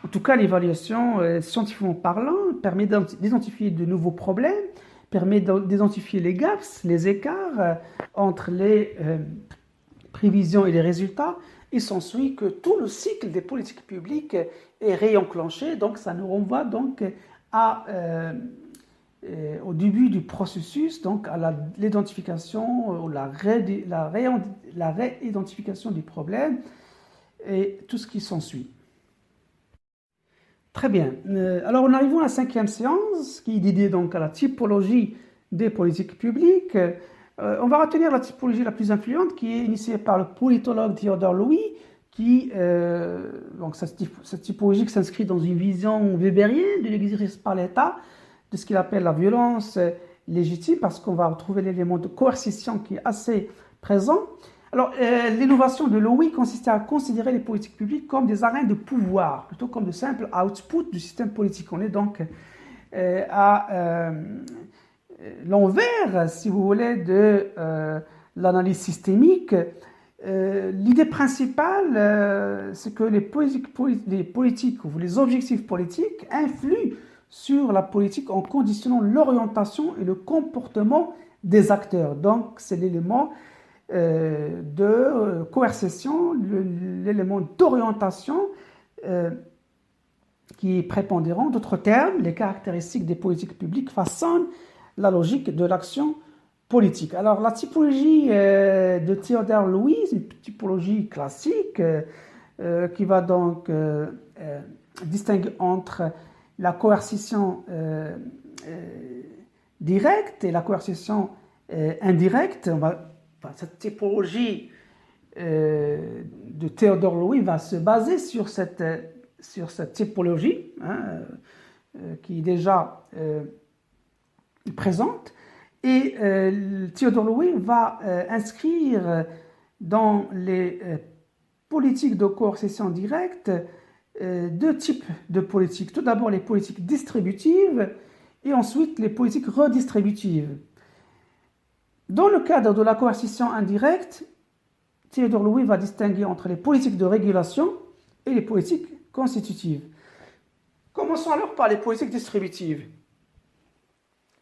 En tout cas, l'évaluation, scientifiquement parlant, permet d'identifier de nouveaux problèmes, permet d'identifier les gaps, les écarts entre les prévisions et les résultats. Il s'ensuit que tout le cycle des politiques publiques est réenclenché, donc ça nous renvoie donc au début du processus, donc à l'identification, la réidentification du problème et tout ce qui s'ensuit. Très bien. Alors, on arrive à la 5e séance, qui est dédiée donc à la typologie des politiques publiques. On va retenir la typologie la plus influente, qui est initiée par le politologue Theodore Louis, donc cette typologie s'inscrit dans une vision weberienne de l'exercice par l'État, de ce qu'il appelle la violence légitime, parce qu'on va retrouver l'élément de coercition qui est assez présent. Alors, l'innovation de Lowy consistait à considérer les politiques publiques comme des arènes de pouvoir, plutôt comme de simples outputs du système politique. On est donc à l'envers, si vous voulez, de l'analyse systémique. L'idée principale, c'est que les politiques ou les objectifs politiques influent sur la politique en conditionnant l'orientation et le comportement des acteurs. Donc, c'est l'élément de coercition, l'élément d'orientation qui est prépondérant. D'autres termes, les caractéristiques des politiques publiques façonnent la logique de l'action politique. Alors, la typologie de Theodore Louis, une typologie classique qui va donc distinguer entre la coercition directe et la coercition indirecte. Cette typologie de Theodore Louis va se baser sur cette typologie qui est déjà présente. Et Theodore Louis va inscrire dans les politiques de coercition directe deux types de politiques. Tout d'abord les politiques distributives et ensuite les politiques redistributives. Dans le cadre de la coercition indirecte, Theodore Louis va distinguer entre les politiques de régulation et les politiques constitutives. Commençons alors par les politiques distributives.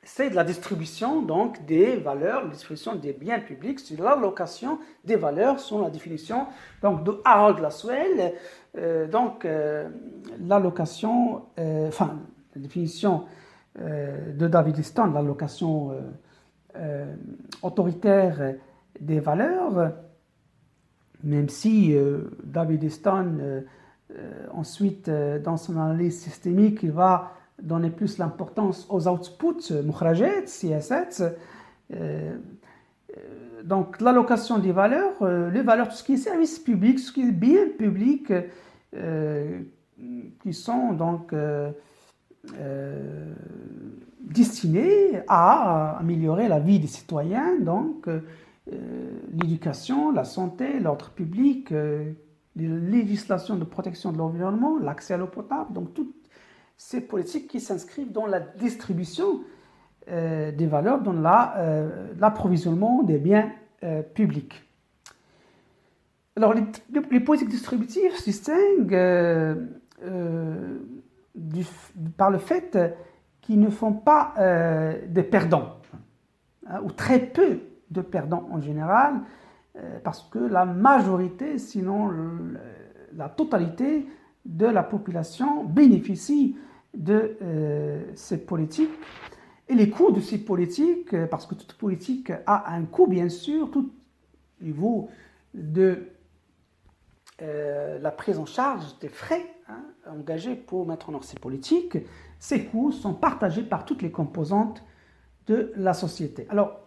C'est de la distribution donc des valeurs, la distribution des biens publics, c'est l'allocation des valeurs selon la définition donc, de Harold Lasswell. L'allocation, la définition de David Liston, l'allocation autoritaire des valeurs, même si David Liston, ensuite, dans son analyse systémique, il va donner plus l'importance aux outputs, mukhrajat, CSS. Donc, l'allocation des valeurs, les valeurs, tout ce qui est service public, tout ce qui est bien public, qui sont donc destinés à améliorer la vie des citoyens, donc l'éducation, la santé, l'ordre public, les législations de protection de l'environnement, l'accès à l'eau potable, donc toutes ces politiques qui s'inscrivent dans la distribution des valeurs, dans l'approvisionnement des biens publics. Alors, les politiques distributives se distinguent par le fait qu'ils ne font pas des perdants, ou très peu de perdants en général, parce que la majorité, sinon la totalité de la population bénéficie de ces politiques. Et les coûts de ces politiques, parce que toute politique a un coût, bien sûr, tout niveau de la prise en charge des frais engagés pour mettre en œuvre ces politiques, ces coûts sont partagés par toutes les composantes de la société. Alors,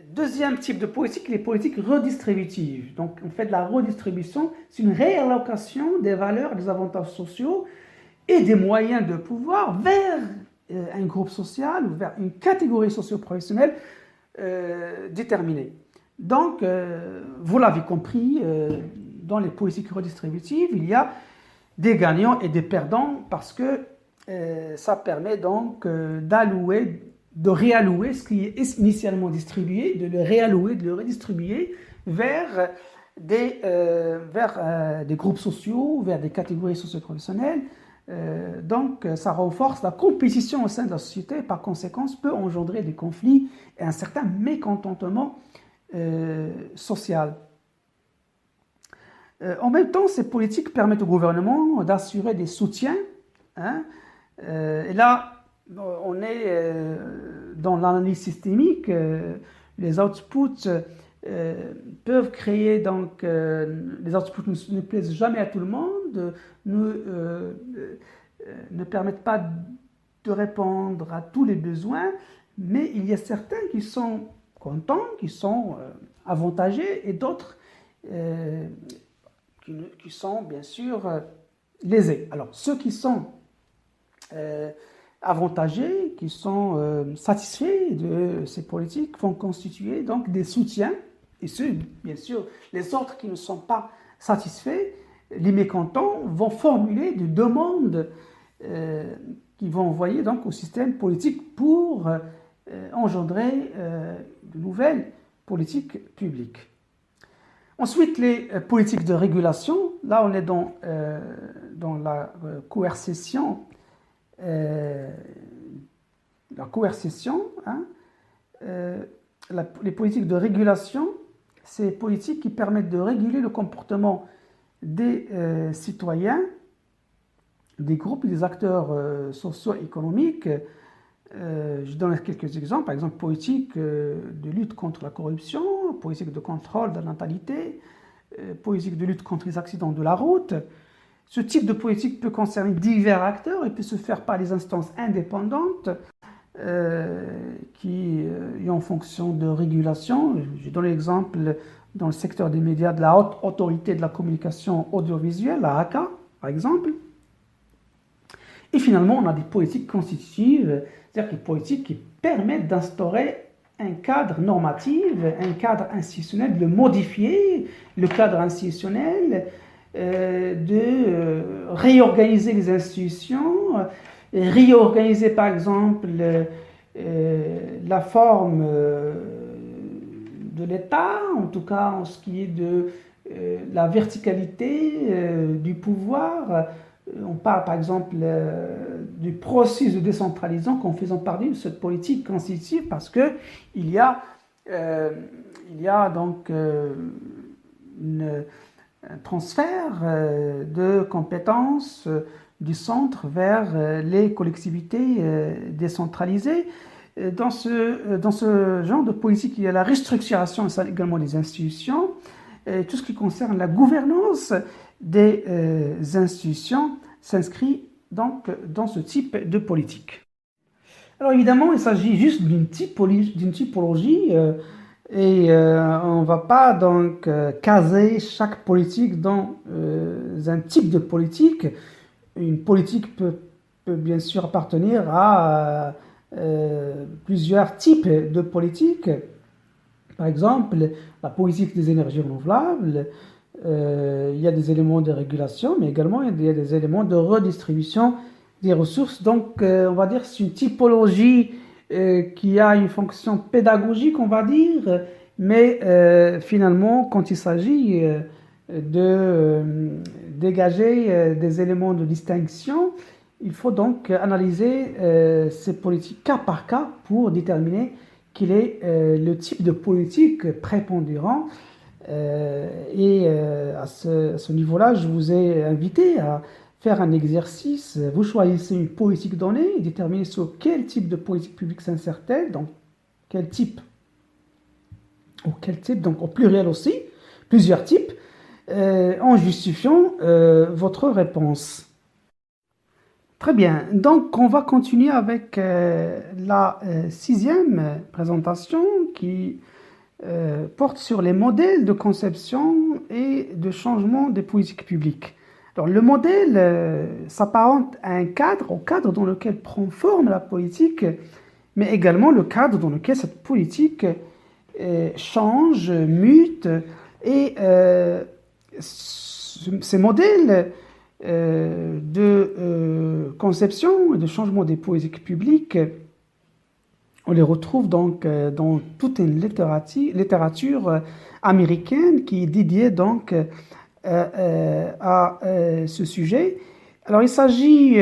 deuxième type de politique, les politiques redistributives. Donc, on fait de la redistribution, c'est une réallocation des valeurs, des avantages sociaux et des moyens de pouvoir vers un groupe social ou vers une catégorie socio-professionnelle déterminée. Donc, vous l'avez compris, dans les politiques redistributives, il y a des gagnants et des perdants parce que ça permet donc de réallouer ce qui est initialement distribué, de le réallouer, de le redistribuer vers des groupes sociaux, vers des catégories socio-professionnelles. Donc, ça renforce la compétition au sein de la société, par conséquent, peut engendrer des conflits et un certain mécontentement social. En même temps, ces politiques permettent au gouvernement d'assurer des soutiens. Et là, on est dans l'analyse systémique. Les outputs peuvent créer, donc, les outputs ne plaisent jamais à tout le monde, ne permettent pas de répondre à tous les besoins, mais il y a certains qui sont contents, qui sont avantagés, et d'autres qui sont bien sûr lésés. Alors, ceux qui sont avantagés, qui sont satisfaits de ces politiques, vont constituer donc des soutiens, et ceux, bien sûr, les autres qui ne sont pas satisfaits, les mécontents, vont formuler des demandes qu'ils vont envoyer donc au système politique pour engendrer de nouvelles politiques publiques. Ensuite, les politiques de régulation. Là, on est dans la coercition. Les politiques de régulation, c'est des politiques qui permettent de réguler le comportement des citoyens, des groupes et des acteurs socio-économiques Je donne quelques exemples, par exemple politique de lutte contre la corruption, politique de contrôle de la natalité, politique de lutte contre les accidents de la route. Ce type de politique peut concerner divers acteurs et peut se faire par des instances indépendantes qui, en fonction de régulation, je donne l'exemple dans le secteur des médias de la Haute Autorité de la Communication Audiovisuelle, la HACA, par exemple. Et finalement, on a des politiques constitutives, c'est-à-dire des politiques qui permettent d'instaurer un cadre normatif, un cadre institutionnel, de modifier le cadre institutionnel, de réorganiser les institutions, réorganiser par exemple la forme de l'État, en tout cas en ce qui est de la verticalité du pouvoir. On parle par exemple du processus de décentralisation en faisant partie de cette politique constitutive parce que il y a donc un transfert de compétences du centre vers les collectivités décentralisées. Dans ce genre de politique, il y a la restructuration également des institutions, tout ce qui concerne la gouvernance des institutions s'inscrit donc dans ce type de politique. Alors évidemment, il s'agit juste d'une typologie et on ne va pas donc caser chaque politique dans un type de politique. Une politique peut bien sûr appartenir à plusieurs types de politiques. Par exemple, la politique des énergies renouvelables, il y a des éléments de régulation, mais également il y a des éléments de redistribution des ressources. Donc, on va dire que c'est une typologie qui a une fonction pédagogique, on va dire, mais finalement, quand il s'agit de dégager des éléments de distinction, il faut donc analyser ces politiques cas par cas pour déterminer quel est le type de politique prépondérant. Et à ce niveau-là, je vous ai invité à faire un exercice. Vous choisissez une politique donnée et déterminez sur quel type de politique publique s'insère-t-elle, donc quel type, donc au pluriel aussi, plusieurs types, en justifiant votre réponse. Très bien, donc on va continuer avec la sixième présentation qui porte sur les modèles de conception et de changement des politiques publiques. Alors, le modèle s'apparente à au cadre dans lequel prend forme la politique, mais également le cadre dans lequel cette politique change, mute, et ces modèles de conception et de changement des politiques publiques, on les retrouve donc dans toute une littérature américaine qui est dédiée donc à ce sujet. Alors il s'agit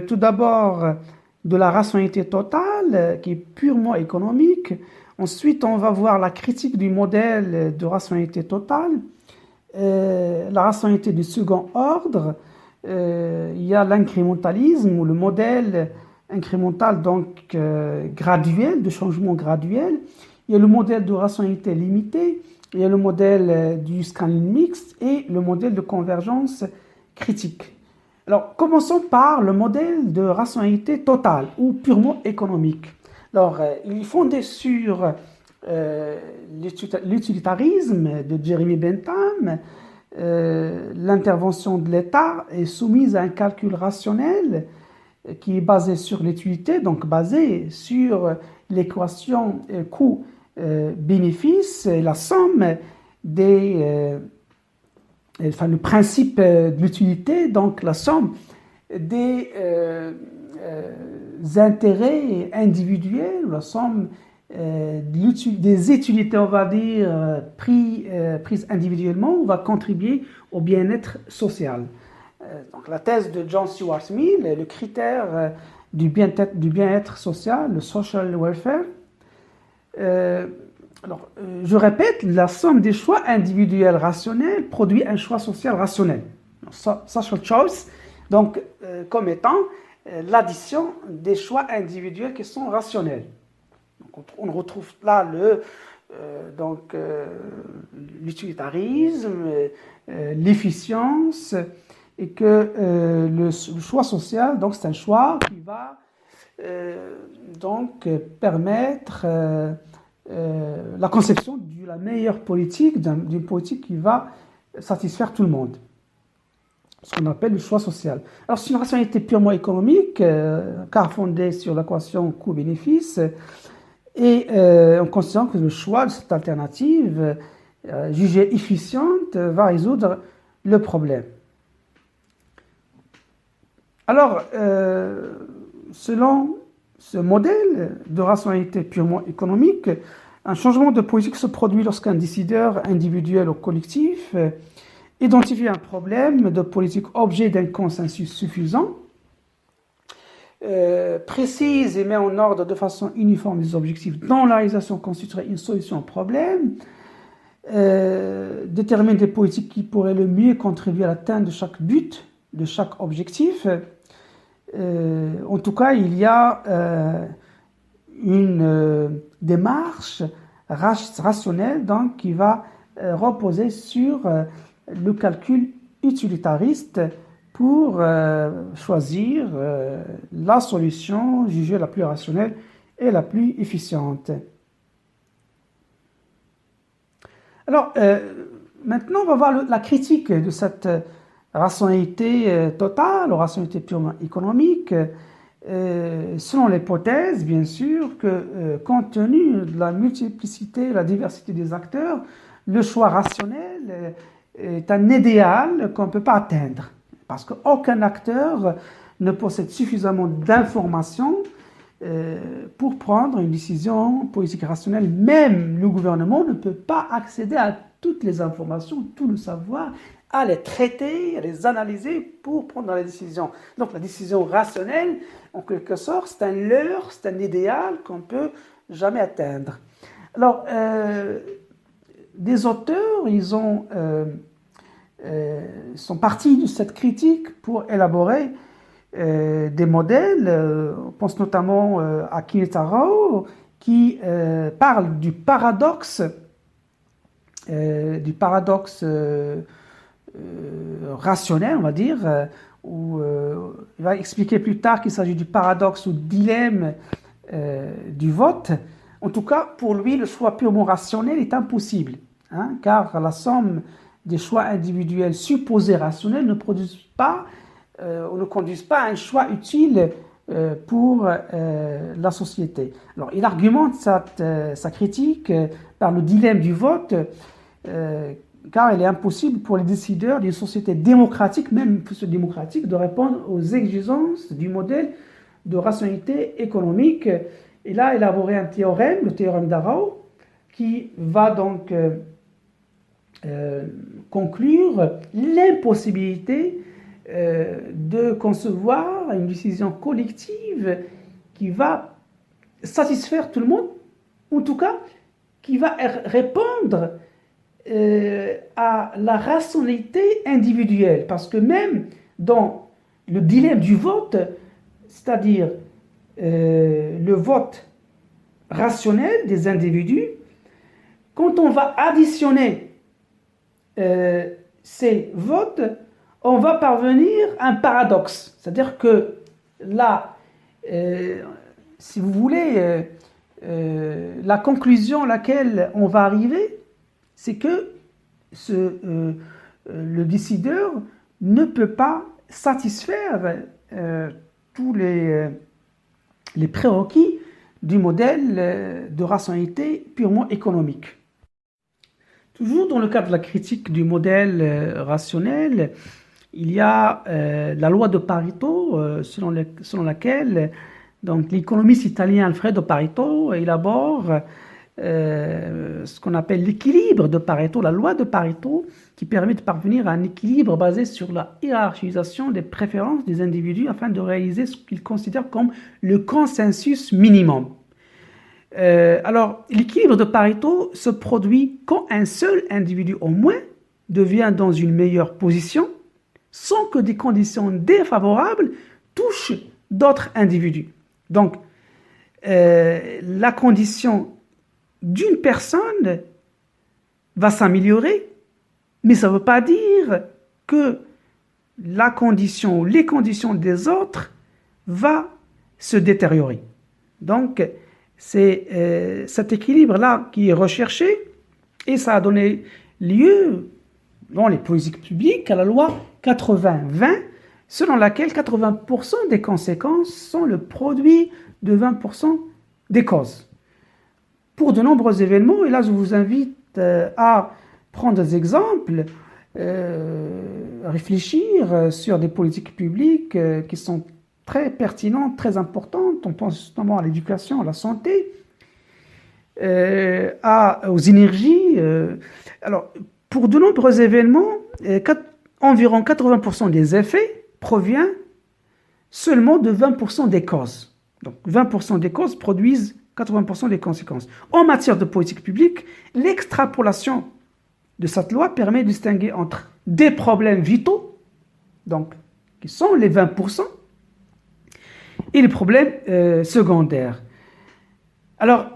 tout d'abord de la rationalité totale qui est purement économique. Ensuite, on va voir la critique du modèle de rationalité totale, la rationalité du second ordre. Il y a l'incrémentalisme ou le modèle incrémental, donc graduel, de changement graduel. Il y a le modèle de rationalité limitée, il y a le modèle du scaling mixte et le modèle de convergence critique. Alors, commençons par le modèle de rationalité totale ou purement économique. Alors, il est fondé sur l'utilitarisme de Jeremy Bentham. L'intervention de l'État est soumise à un calcul rationnel qui est basé sur l'utilité, donc basé sur l'équation coût-bénéfice, la somme le principe de l'utilité, donc la somme des intérêts individuels, la somme des utilités, on va dire, prises individuellement, va contribuer au bien-être social. Donc, la thèse de John Stuart Mill, le critère du bien-être social, le social welfare. Je répète, la somme des choix individuels rationnels produit un choix social rationnel. Social choice, donc, comme étant l'addition des choix individuels qui sont rationnels. Donc, on retrouve là l'utilitarisme, l'efficience, et que le choix social, donc c'est un choix qui va permettre la conception de la meilleure politique, d'une politique qui va satisfaire tout le monde. Ce qu'on appelle le choix social. Alors, c'est une rationalité purement économique, car fondée sur l'équation coût-bénéfice, et en considérant que le choix de cette alternative, jugée efficiente, va résoudre le problème. Alors, selon ce modèle de rationalité purement économique, un changement de politique se produit lorsqu'un décideur individuel ou collectif identifie un problème de politique objet d'un consensus suffisant, précise et met en ordre de façon uniforme les objectifs dont la réalisation constituerait une solution au problème, détermine des politiques qui pourraient le mieux contribuer à l'atteinte de chaque but, de chaque objectif. En tout cas, il y a une démarche rationnelle donc, qui va reposer sur le calcul utilitariste pour choisir la solution jugée la plus rationnelle et la plus efficiente. Alors, maintenant, on va voir la critique de cette rationalité totale, ou rationalité purement économique, selon l'hypothèse, bien sûr, que compte tenu de la multiplicité, la diversité des acteurs, le choix rationnel est un idéal qu'on ne peut pas atteindre. Parce qu'aucun acteur ne possède suffisamment d'informations pour prendre une décision politique rationnelle. Même le gouvernement ne peut pas accéder à toutes les informations, tout le savoir, à les traiter, à les analyser pour prendre les décisions. Donc la décision rationnelle, en quelque sorte, c'est un leurre, c'est un idéal qu'on ne peut jamais atteindre. Alors, des auteurs, ils sont partis de cette critique pour élaborer des modèles. On pense notamment à Kinetaro, qui parle du paradoxe rationnel, on va dire, où il va expliquer plus tard qu'il s'agit du paradoxe ou dilemme du vote. En tout cas, pour lui, le choix purement rationnel est impossible, car la somme des choix individuels supposés rationnels ne conduisent pas à un choix utile pour la société. Alors, il argumente sa critique par le dilemme du vote, car il est impossible pour les décideurs d'une société démocratique, même démocratique, de répondre aux exigences du modèle de rationalité économique. Il a élaboré un théorème, le théorème d'Arau, qui va donc conclure l'impossibilité de concevoir une décision collective qui va satisfaire tout le monde, ou en tout cas qui va répondre à la rationalité individuelle. Parce que même dans le dilemme du vote, c'est-à-dire le vote rationnel des individus, quand on va additionner ces votes, on va parvenir à un paradoxe. C'est-à-dire que là, si vous voulez, la conclusion à laquelle on va arriver, c'est que le décideur ne peut pas satisfaire tous les prérequis du modèle de rationalité purement économique. Toujours dans le cadre de la critique du modèle rationnel, il y a la loi de Pareto, selon laquelle donc, l'économiste italien Alfredo Pareto élabore ce qu'on appelle l'équilibre de Pareto, la loi de Pareto, qui permet de parvenir à un équilibre basé sur la hiérarchisation des préférences des individus afin de réaliser ce qu'ils considèrent comme le consensus minimum. Alors, l'équilibre de Pareto se produit quand un seul individu au moins devient dans une meilleure position sans que des conditions défavorables touchent d'autres individus. Donc, la condition d'une personne va s'améliorer, mais ça ne veut pas dire que la condition ou les conditions des autres va se détériorer. Donc, c'est cet équilibre-là qui est recherché et ça a donné lieu dans les politiques publiques à la loi 80-20, selon laquelle 80% des conséquences sont le produit de 20% des causes. Pour de nombreux événements, et là je vous invite à prendre des exemples, réfléchir sur des politiques publiques qui sont très pertinentes, très importantes. On pense notamment à l'éducation, à la santé, aux énergies. Alors, pour de nombreux événements, environ 80% des effets proviennent seulement de 20% des causes. Donc, 20% des causes produisent 80% des conséquences. En matière de politique publique, l'extrapolation de cette loi permet de distinguer entre des problèmes vitaux, donc qui sont les 20%, et les problèmes secondaires. Alors,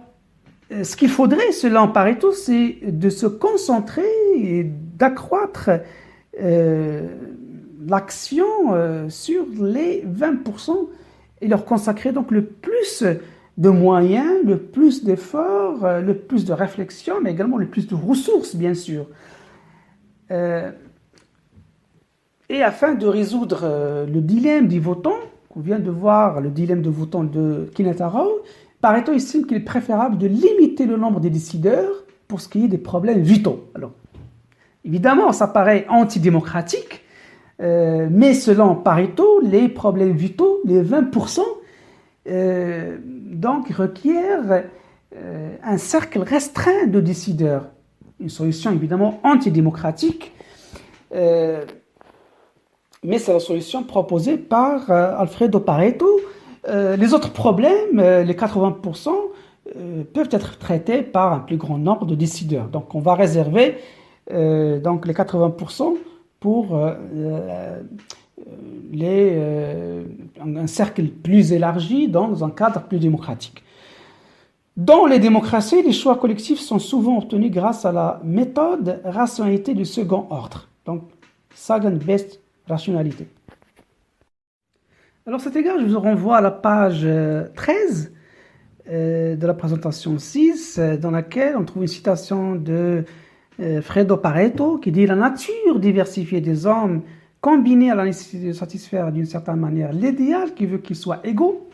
ce qu'il faudrait, selon Pareto, c'est de se concentrer et d'accroître l'action sur les 20% et leur consacrer donc le plus de moyens, le plus d'efforts, le plus de réflexion, mais également le plus de ressources, bien sûr. Et afin de résoudre le dilemme du votant, qu'on vient de voir, le dilemme de votant de Kenneth Arrow, Pareto estime qu'il est préférable de limiter le nombre des décideurs pour ce qui est des problèmes vitaux. Alors, évidemment, ça paraît antidémocratique, mais selon Pareto, les problèmes vitaux, les 20%, donc requièrent un cercle restreint de décideurs. Une solution évidemment antidémocratique, mais c'est la solution proposée par Alfredo Pareto. Les autres problèmes, les 80%, peuvent être traités par un plus grand nombre de décideurs. Donc on va réserver donc les 80% pour un cercle plus élargi dans un cadre plus démocratique. Dans les démocraties, les choix collectifs sont souvent obtenus grâce à la méthode rationalité du second ordre. Donc, second-best rationalité. Alors, à cet égard, je vous renvoie à la page 13 de la présentation 6, dans laquelle on trouve une citation de Fredo Pareto qui dit « La nature diversifiée des hommes, combinée à la nécessité de satisfaire d'une certaine manière l'idéal qui veut qu'ils soient égaux,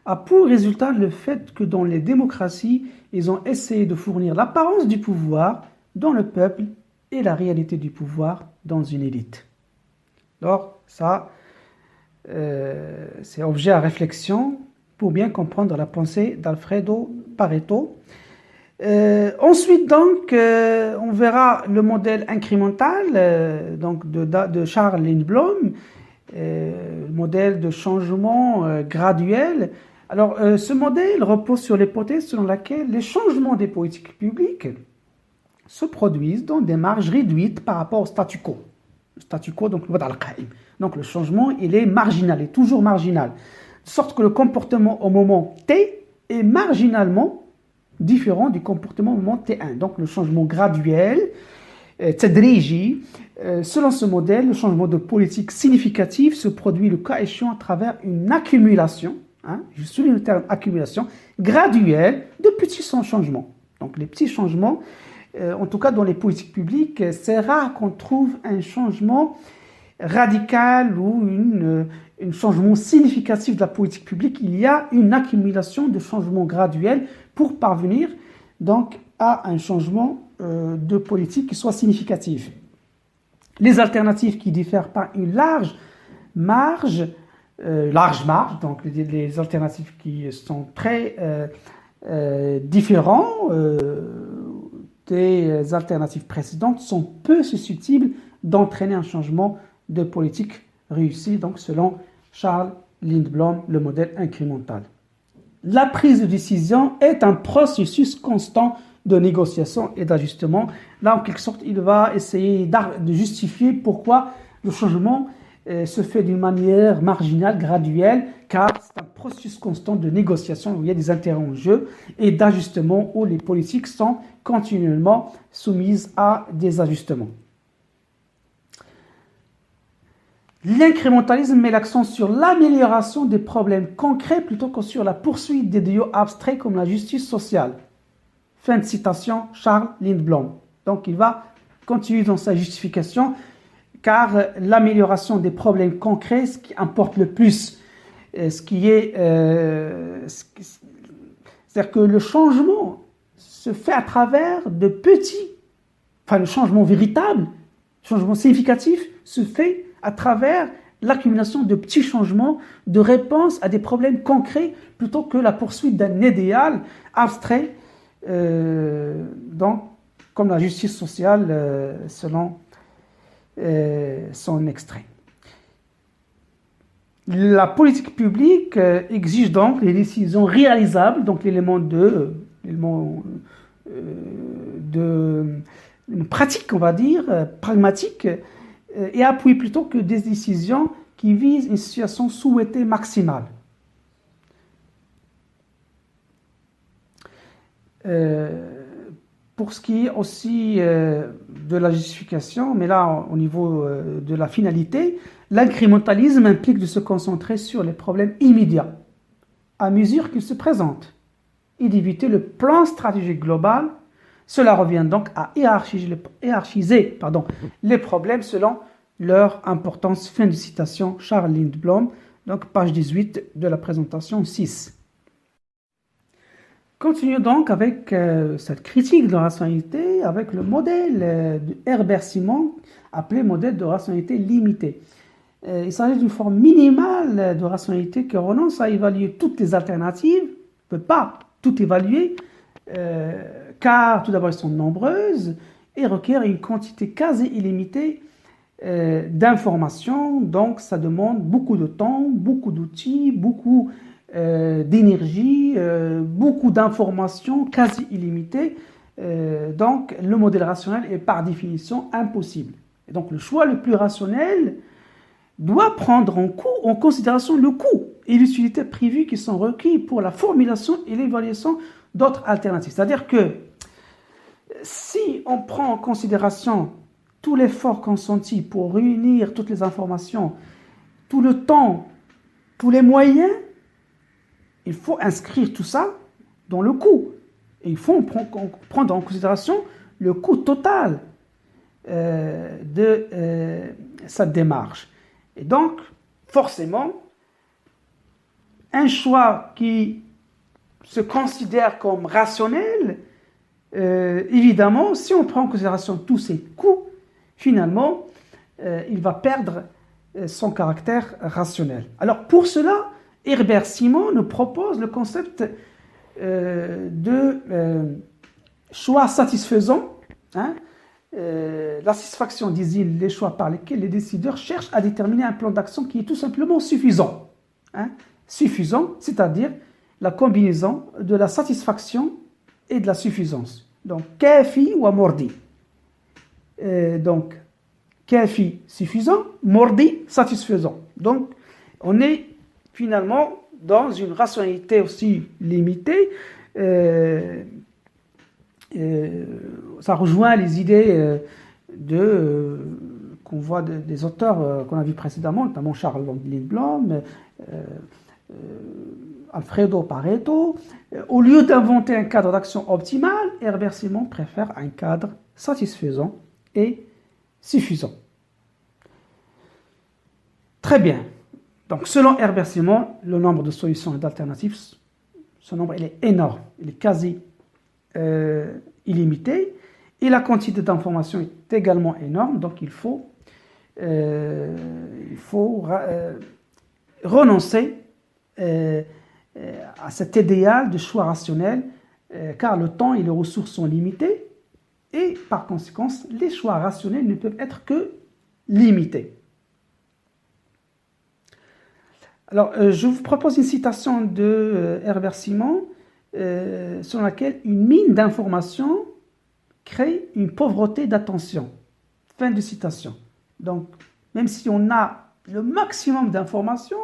a pour résultat le fait que dans les démocraties, ils ont essayé de fournir l'apparence du pouvoir dans le peuple et la réalité du pouvoir dans une élite. » Alors, ça, c'est objet à réflexion pour bien comprendre la pensée d'Alfredo Pareto. Ensuite, donc, on verra le modèle incrémental donc de Charles Lindblom, le modèle de changement graduel. Alors, ce modèle repose sur l'hypothèse selon laquelle les changements des politiques publiques se produisent dans des marges réduites par rapport au statu quo. Le statu quo, donc, donc le changement, il est marginal, il est toujours marginal. De sorte que le comportement au moment T est marginalement différent du comportement au moment T1. Donc, le changement graduel, tadriji, selon ce modèle, le changement de politique significatif se produit le cas échéant à travers une accumulation, je souligne le terme accumulation, graduelle de petits changements. Donc, les petits changements, en tout cas dans les politiques publiques, c'est rare qu'on trouve un changement radical ou un changement significatif de la politique publique. Il y a une accumulation de changements graduels pour parvenir donc à un changement de politique qui soit significatif. Les alternatives qui diffèrent par une large marge, donc les alternatives qui sont très différentes des alternatives précédentes sont peu susceptibles d'entraîner un changement de politique réussi, donc selon Charles Lindblom, le modèle incrémental. La prise de décision est un processus constant de négociation et d'ajustement. Là, en quelque sorte, il va essayer de justifier pourquoi le changement se fait d'une manière marginale, graduelle, car c'est un processus constant de négociation où il y a des intérêts en jeu et d'ajustement où les politiques sont continuellement soumises à des ajustements. L'incrémentalisme met l'accent sur l'amélioration des problèmes concrets plutôt que sur la poursuite d'idéaux abstraits comme la justice sociale. Fin de citation, Charles Lindblom. Donc il va continuer dans sa justification car l'amélioration des problèmes concrets, ce qui importe le plus, c'est-à-dire que le changement se fait à travers de petits, le changement véritable, le changement significatif se fait à travers l'accumulation de petits changements de réponse à des problèmes concrets plutôt que la poursuite d'un idéal abstrait, donc, comme la justice sociale selon son extrait. La politique publique exige donc les décisions réalisables, donc l'élément pratique, on va dire, pragmatique, et appuie plutôt que des décisions qui visent une situation souhaitée maximale. Pour ce qui est aussi de la justification, mais là au niveau de la finalité, l'incrémentalisme implique de se concentrer sur les problèmes immédiats à mesure qu'ils se présentent et d'éviter le plan stratégique global. Cela revient donc à hiérarchiser les problèmes selon leur importance. Fin de citation, Charles Lindblom, donc page 18 de la présentation 6. Continuons donc avec cette critique de la rationalité, avec le modèle de Herbert Simon, appelé modèle de rationalité limitée. Il s'agit d'une forme minimale de rationalité qui renonce à évaluer toutes les alternatives, ne peut pas tout évaluer, car tout d'abord elles sont nombreuses et requièrent une quantité quasi illimitée d'informations, donc ça demande beaucoup de temps, beaucoup d'outils, beaucoup d'énergie, beaucoup d'informations quasi illimitées, donc le modèle rationnel est par définition impossible. Et donc le choix le plus rationnel doit prendre en considération le coût et l'utilité prévue qui sont requis pour la formulation et l'évaluation d'autres alternatives. C'est-à-dire que si on prend en considération tout l'effort consenti pour réunir toutes les informations, tout le temps, tous les moyens, il faut inscrire tout ça dans le coût. Et il faut prendre en considération le coût total de cette démarche. Et donc, forcément, un choix qui se considère comme rationnel, évidemment, si on prend en considération tous ces coûts, finalement, il va perdre son caractère rationnel. Alors, pour cela, Herbert Simon nous propose le concept de choix satisfaisant. La satisfaction désigne les choix par lesquels les décideurs cherchent à déterminer un plan d'action qui est tout simplement suffisant. Suffisant, c'est-à-dire la combinaison de la satisfaction et de la suffisance. Donc, kafi ou mordi. Donc, kafi, suffisant, mordi, satisfaisant. Donc, on est finalement dans une rationalité aussi limitée. Ça rejoint les idées qu'on voit des auteurs qu'on a vus précédemment, notamment Charles Lindblom, Alfredo Pareto. Au lieu d'inventer un cadre d'action optimal, Herbert Simon préfère un cadre satisfaisant et suffisant. Très bien. Donc, selon Herbert Simon, le nombre de solutions et d'alternatives, ce nombre il est énorme, il est quasi illimité, et la quantité d'informations est également énorme, donc il faut renoncer à cet idéal de choix rationnel, car le temps et les ressources sont limités, et par conséquent, les choix rationnels ne peuvent être que limités. Alors, je vous propose une citation de Herbert Simon, selon laquelle une mine d'informations crée une pauvreté d'attention. Fin de citation. Donc, même si on a le maximum d'informations,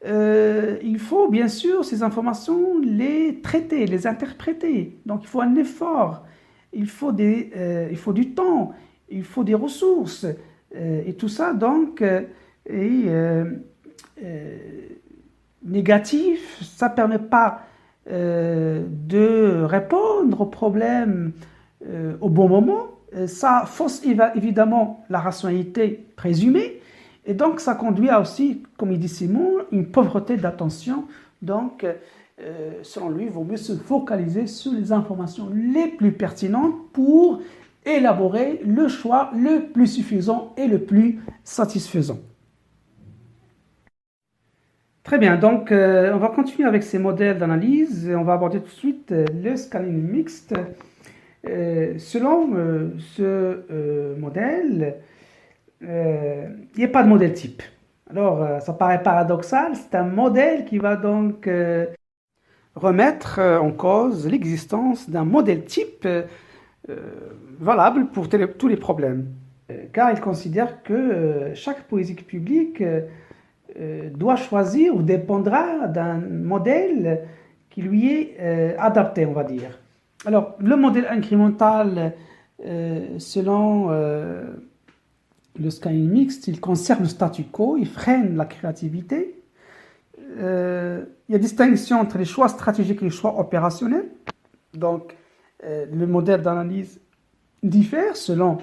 il faut bien sûr ces informations les traiter, les interpréter. Donc il faut un effort, il faut du temps, il faut des ressources. Et tout ça donc est euh, négatif, ça ne permet pas de répondre aux problèmes au bon moment. Ça fausse évidemment la rationalité présumée. Et donc, ça conduit à aussi, comme il dit Simon, une pauvreté d'attention. Donc, selon lui, il vaut mieux se focaliser sur les informations les plus pertinentes pour élaborer le choix le plus suffisant et le plus satisfaisant. Très bien, donc on va continuer avec ces modèles d'analyse. On va aborder tout de suite le scanning mixte. Selon ce modèle, il n'y a pas de modèle type. Alors, ça paraît paradoxal, c'est un modèle qui va donc remettre en cause l'existence d'un modèle type valable pour tous les problèmes. Car il considère que chaque politique publique doit choisir ou dépendra d'un modèle qui lui est adapté, on va dire. Alors, le modèle incrémental, selon le scanning mixte, il conserve le statu quo, il freine la créativité. Il y a distinction entre les choix stratégiques et les choix opérationnels. Donc, le modèle d'analyse diffère selon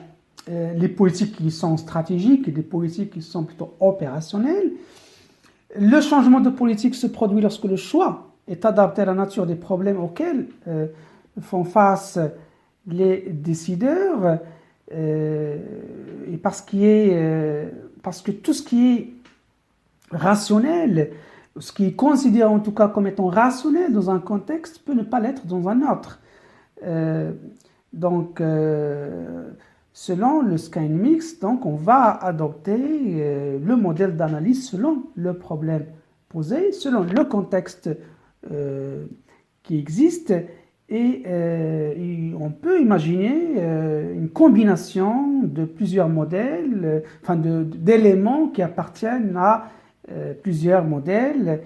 les politiques qui sont stratégiques et des politiques qui sont plutôt opérationnelles. Le changement de politique se produit lorsque le choix est adapté à la nature des problèmes auxquels font face les décideurs, et parce que tout ce qui est rationnel, ce qui est considéré en tout cas comme étant rationnel dans un contexte peut ne pas l'être dans un autre. Donc, selon le scanning mixte, donc on va adopter le modèle d'analyse selon le problème posé, selon le contexte qui existe, et on peut imaginer une combinaison de plusieurs modèles, d'éléments qui appartiennent à plusieurs modèles,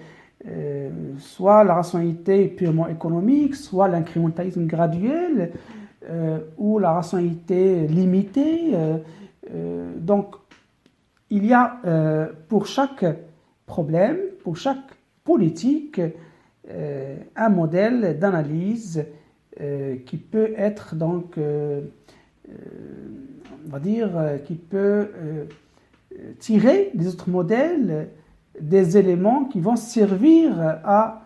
soit la rationalité purement économique, soit l'incrémentalisme graduel, ou la rationalité limitée. Donc, il y a pour chaque problème, pour chaque politique, un modèle d'analyse qui peut être donc, on va dire, qui peut tirer des autres modèles des éléments qui vont servir à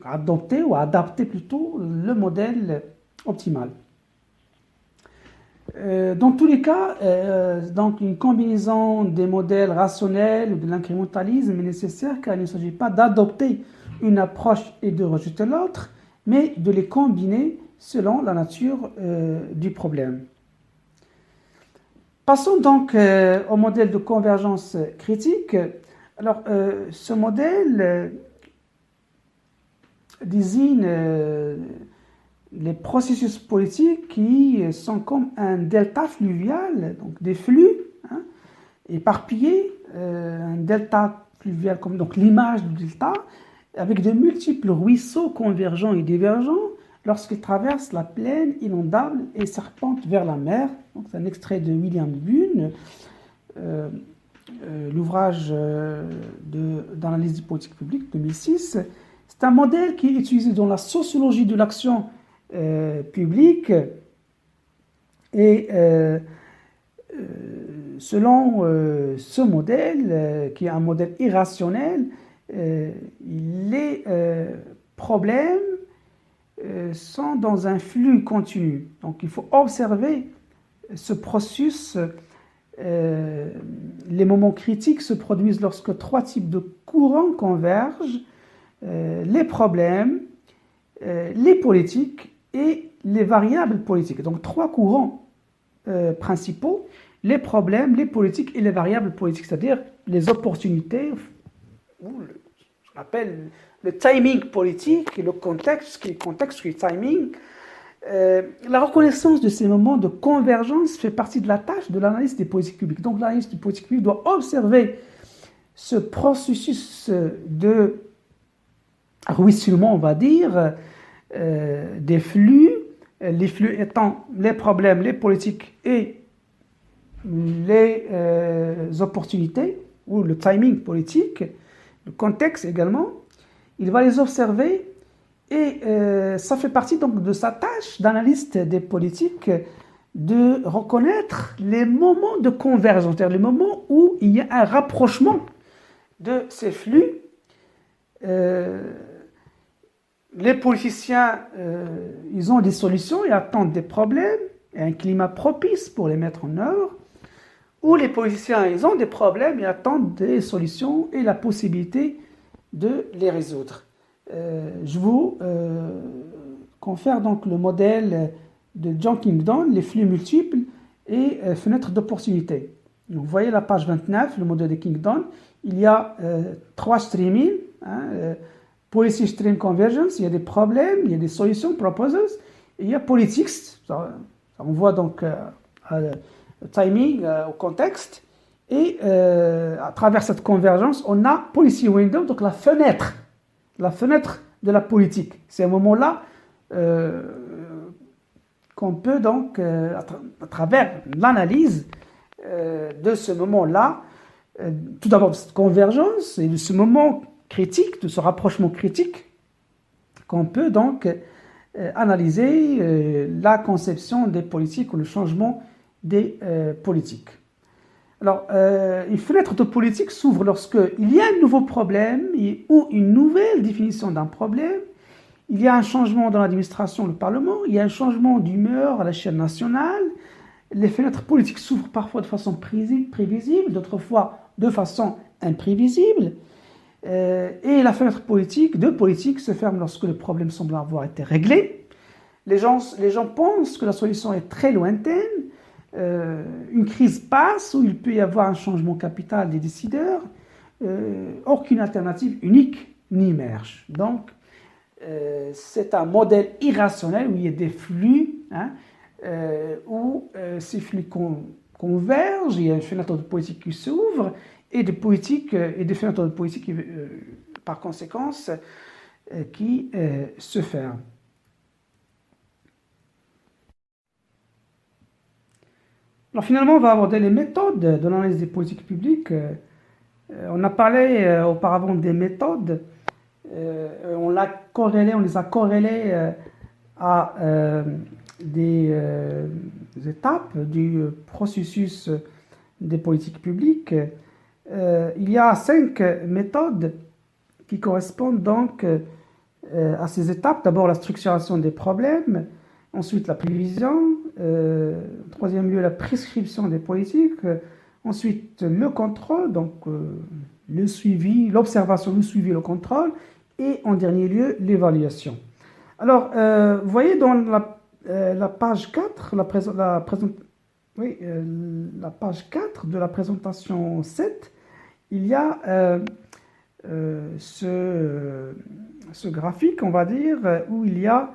adopter ou à adapter plutôt le modèle optimal. Dans tous les cas, donc une combinaison des modèles rationnels ou de l'incrémentalisme est nécessaire car il ne s'agit pas d'adopter une approche et de rejeter l'autre, mais de les combiner selon la nature du problème. Passons donc au modèle de convergence critique. Alors, ce modèle désigne les processus politiques qui sont comme un delta fluvial, donc des flux éparpillés, un delta fluvial comme donc l'image du delta, avec de multiples ruisseaux convergents et divergents lorsqu'ils traversent la plaine inondable et serpentent vers la mer. Donc, c'est un extrait de William Bunn, l'ouvrage d'analyse des politiques publiques 2006. C'est un modèle qui est utilisé dans la sociologie de l'action publique et selon ce modèle, qui est un modèle irrationnel, les problèmes sont dans un flux continu. Donc il faut observer ce processus. Les moments critiques se produisent lorsque trois types de courants convergent, les problèmes, les politiques et les variables politiques. Donc trois courants principaux, les problèmes, les politiques et les variables politiques, c'est-à-dire les opportunités, ou ce qu'on appelle le timing politique et le contexte, qui est timing. La reconnaissance de ces moments de convergence fait partie de la tâche de l'analyse des politiques publiques. Donc l'analyse des politiques publiques doit observer ce processus de ruissellement, on va dire, des flux, les flux étant les problèmes, les politiques et les opportunités, ou le timing politique, le contexte également, il va les observer et ça fait partie donc de sa tâche d'analyste des politiques de reconnaître les moments de convergence, c'est-à-dire les moments où il y a un rapprochement de ces flux. Les politiciens, ils ont des solutions et attendent des problèmes et un climat propice pour les mettre en œuvre, ou les politiciens, ils ont des problèmes et attendent des solutions et la possibilité de les résoudre. Je vous confère donc le modèle de John Kingdon, les flux multiples et fenêtres d'opportunité. Vous voyez la page 29, le modèle de Kingdon. Il y a 3 streaming, policy stream convergence, il y a des problèmes, il y a des solutions, proposals, et il y a politics, ça on voit donc au timing, au contexte, et à travers cette convergence, on a policy window, donc la fenêtre de la politique. C'est un moment-là qu'on peut donc, à travers l'analyse de ce moment-là, tout d'abord cette convergence et de ce moment critique, de ce rapprochement critique, qu'on peut donc analyser la conception des politiques ou le changement des politiques. Alors, une fenêtre de politique s'ouvre lorsqu'il y a un nouveau problème ou une nouvelle définition d'un problème, il y a un changement dans l'administration, le Parlement, il y a un changement d'humeur à l'échelle nationale. Les fenêtres politiques s'ouvrent parfois de façon prévisible, d'autres fois de façon imprévisible. Et la fenêtre de politique se ferme lorsque le problème semble avoir été réglé. Les gens pensent que la solution est très lointaine. Une crise passe où il peut y avoir un changement capital des décideurs. Aucune alternative unique n'émerge. Donc, c'est un modèle irrationnel où il y a des flux, où ces flux convergent, il y a une fenêtre de politique qui s'ouvre, et des politiques et des fenêtres de politique qui, par conséquence, qui se ferment. Alors finalement, on va aborder les méthodes de l'analyse des politiques publiques. On a parlé auparavant des méthodes. On les a corrélées à des étapes du processus des politiques publiques. Il y a 5 méthodes qui correspondent donc à ces étapes. D'abord, la structuration des problèmes, ensuite la prévision, en troisième lieu, la prescription des politiques, ensuite le contrôle, donc le suivi, l'observation, le suivi, le contrôle, et en dernier lieu, l'évaluation. Alors, vous voyez dans la page 4, la page 4 de la présentation 7, il y a ce graphique, on va dire, où il y a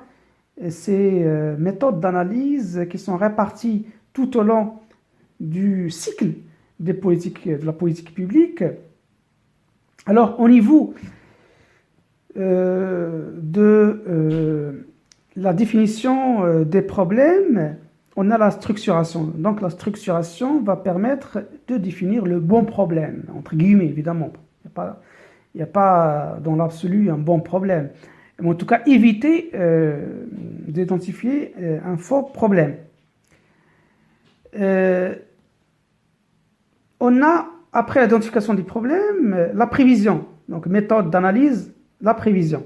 ces méthodes d'analyse qui sont réparties tout au long du cycle de la politique publique. Alors, au niveau de la définition des problèmes, on a la structuration. Donc, la structuration va permettre de définir le bon problème, entre guillemets, évidemment. Il n'y a pas dans l'absolu un bon problème. Mais en tout cas, éviter d'identifier un faux problème. On a, après l'identification du problème, la prévision. Donc, méthode d'analyse, la prévision.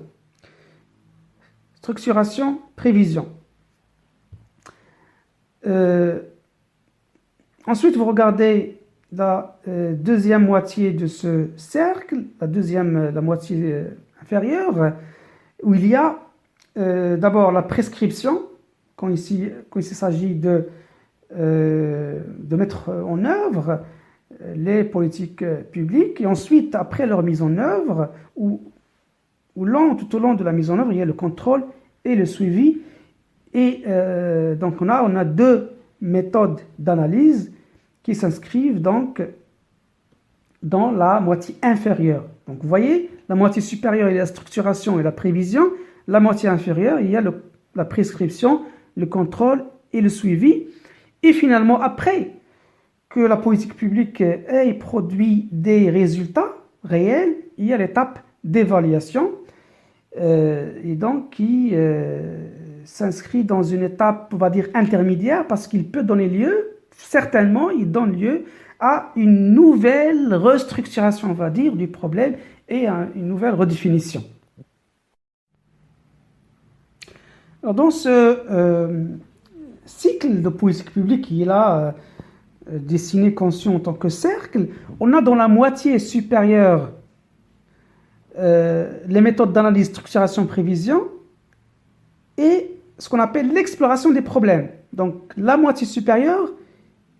Structuration, prévision. Ensuite, vous regardez la deuxième moitié de ce cercle, la moitié inférieure, où il y a d'abord la prescription, quand il s'agit de mettre en œuvre les politiques publiques, et ensuite, après leur mise en œuvre, tout au long de la mise en œuvre, il y a le contrôle et le suivi. Et donc on a 2 méthodes d'analyse qui s'inscrivent donc dans la moitié inférieure. Donc vous voyez, la moitié supérieure, il y a la structuration et la prévision. La moitié inférieure, il y a la prescription, le contrôle et le suivi. Et finalement, après que la politique publique ait produit des résultats réels, il y a l'étape d'évaluation et donc qui s'inscrit dans une étape, on va dire, intermédiaire parce qu'il peut donner lieu, certainement, il donne lieu à une nouvelle restructuration, on va dire, du problème et à une nouvelle redéfinition. Alors, dans ce cycle de politique publique qui est là, dessiné, conçu en tant que cercle, on a dans la moitié supérieure les méthodes d'analyse, structuration, prévision et ce qu'on appelle l'exploration des problèmes. Donc la moitié supérieure,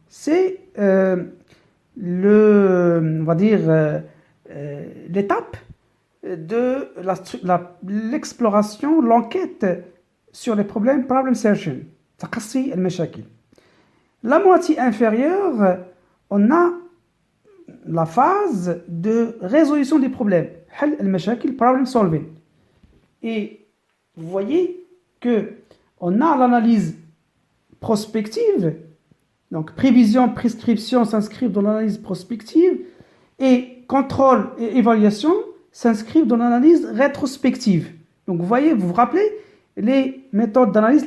c'est on va dire, l'étape de l'exploration, l'enquête sur les problèmes, problem searching, تقصي المشاكل. La moitié inférieure, on a la phase de résolution des problèmes, حل المشاكل, problem solving. Et vous voyez que on a l'analyse prospective, donc prévision, prescription s'inscrivent dans l'analyse prospective, et contrôle et évaluation s'inscrivent dans l'analyse rétrospective. Donc vous voyez, vous vous rappelez les méthodes d'analyse,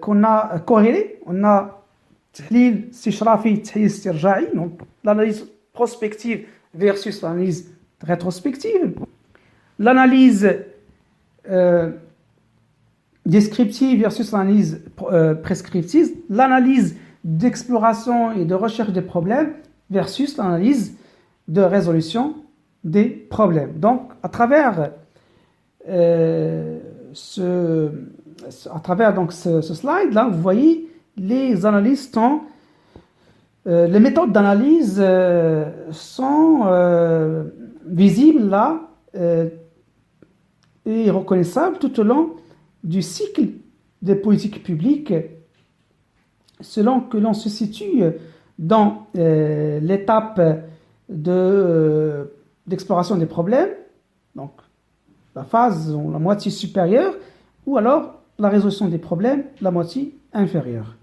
qu'on a corrélées, on a تحليل استشرافي تحليل استرجاعي, donc l'analyse prospective versus l'analyse rétrospective, l'analyse descriptive versus l'analyse prescriptive, l'analyse d'exploration et de recherche des problèmes versus l'analyse de résolution des problèmes. Donc, à travers ce slide là, vous voyez les analyses sont les méthodes d'analyse sont visibles là et reconnaissables tout au long du cycle des politiques publiques selon que l'on se situe dans l'étape d'exploration des problèmes, donc la phase, la moitié supérieure, ou alors la résolution des problèmes, la moitié inférieure.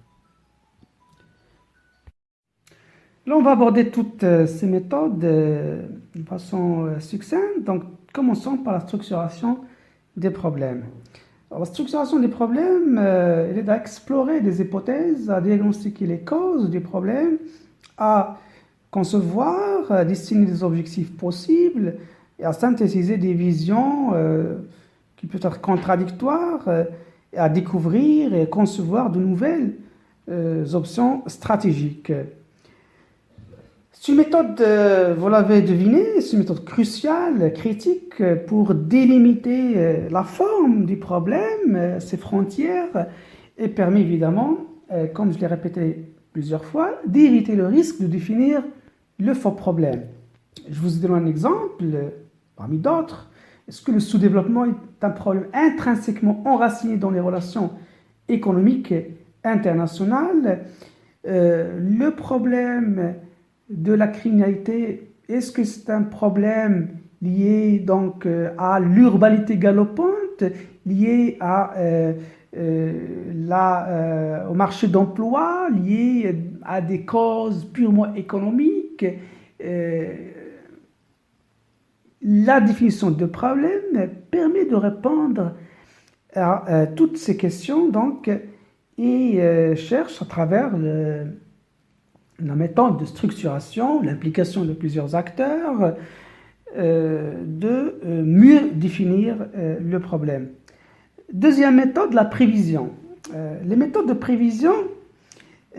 Là, on va aborder toutes ces méthodes de façon succincte. Donc, commençons par la structuration des problèmes. Alors, la structuration des problèmes, elle aide à explorer des hypothèses, à diagnostiquer les causes du problème, à concevoir, à dessiner des objectifs possibles et à synthétiser des visions qui peuvent être contradictoires, et à découvrir et concevoir de nouvelles options stratégiques. C'est une méthode, vous l'avez deviné, c'est une méthode cruciale, critique pour délimiter la forme du problème, ses frontières, et permet évidemment, comme je l'ai répété plusieurs fois, d'éviter le risque de définir le faux problème. Je vous donne un exemple, parmi d'autres. Est-ce que le sous-développement est un problème intrinsèquement enraciné dans les relations économiques internationales? Le problème de la criminalité, est-ce que c'est un problème lié donc à l'urbanité galopante, lié à, au marché d'emploi, lié à des causes purement économiques? La définition de problème permet de répondre à toutes ces questions donc, et cherche à travers la méthode de structuration, l'implication de plusieurs acteurs, de mieux définir le problème. Deuxième méthode, la prévision. Les méthodes de prévision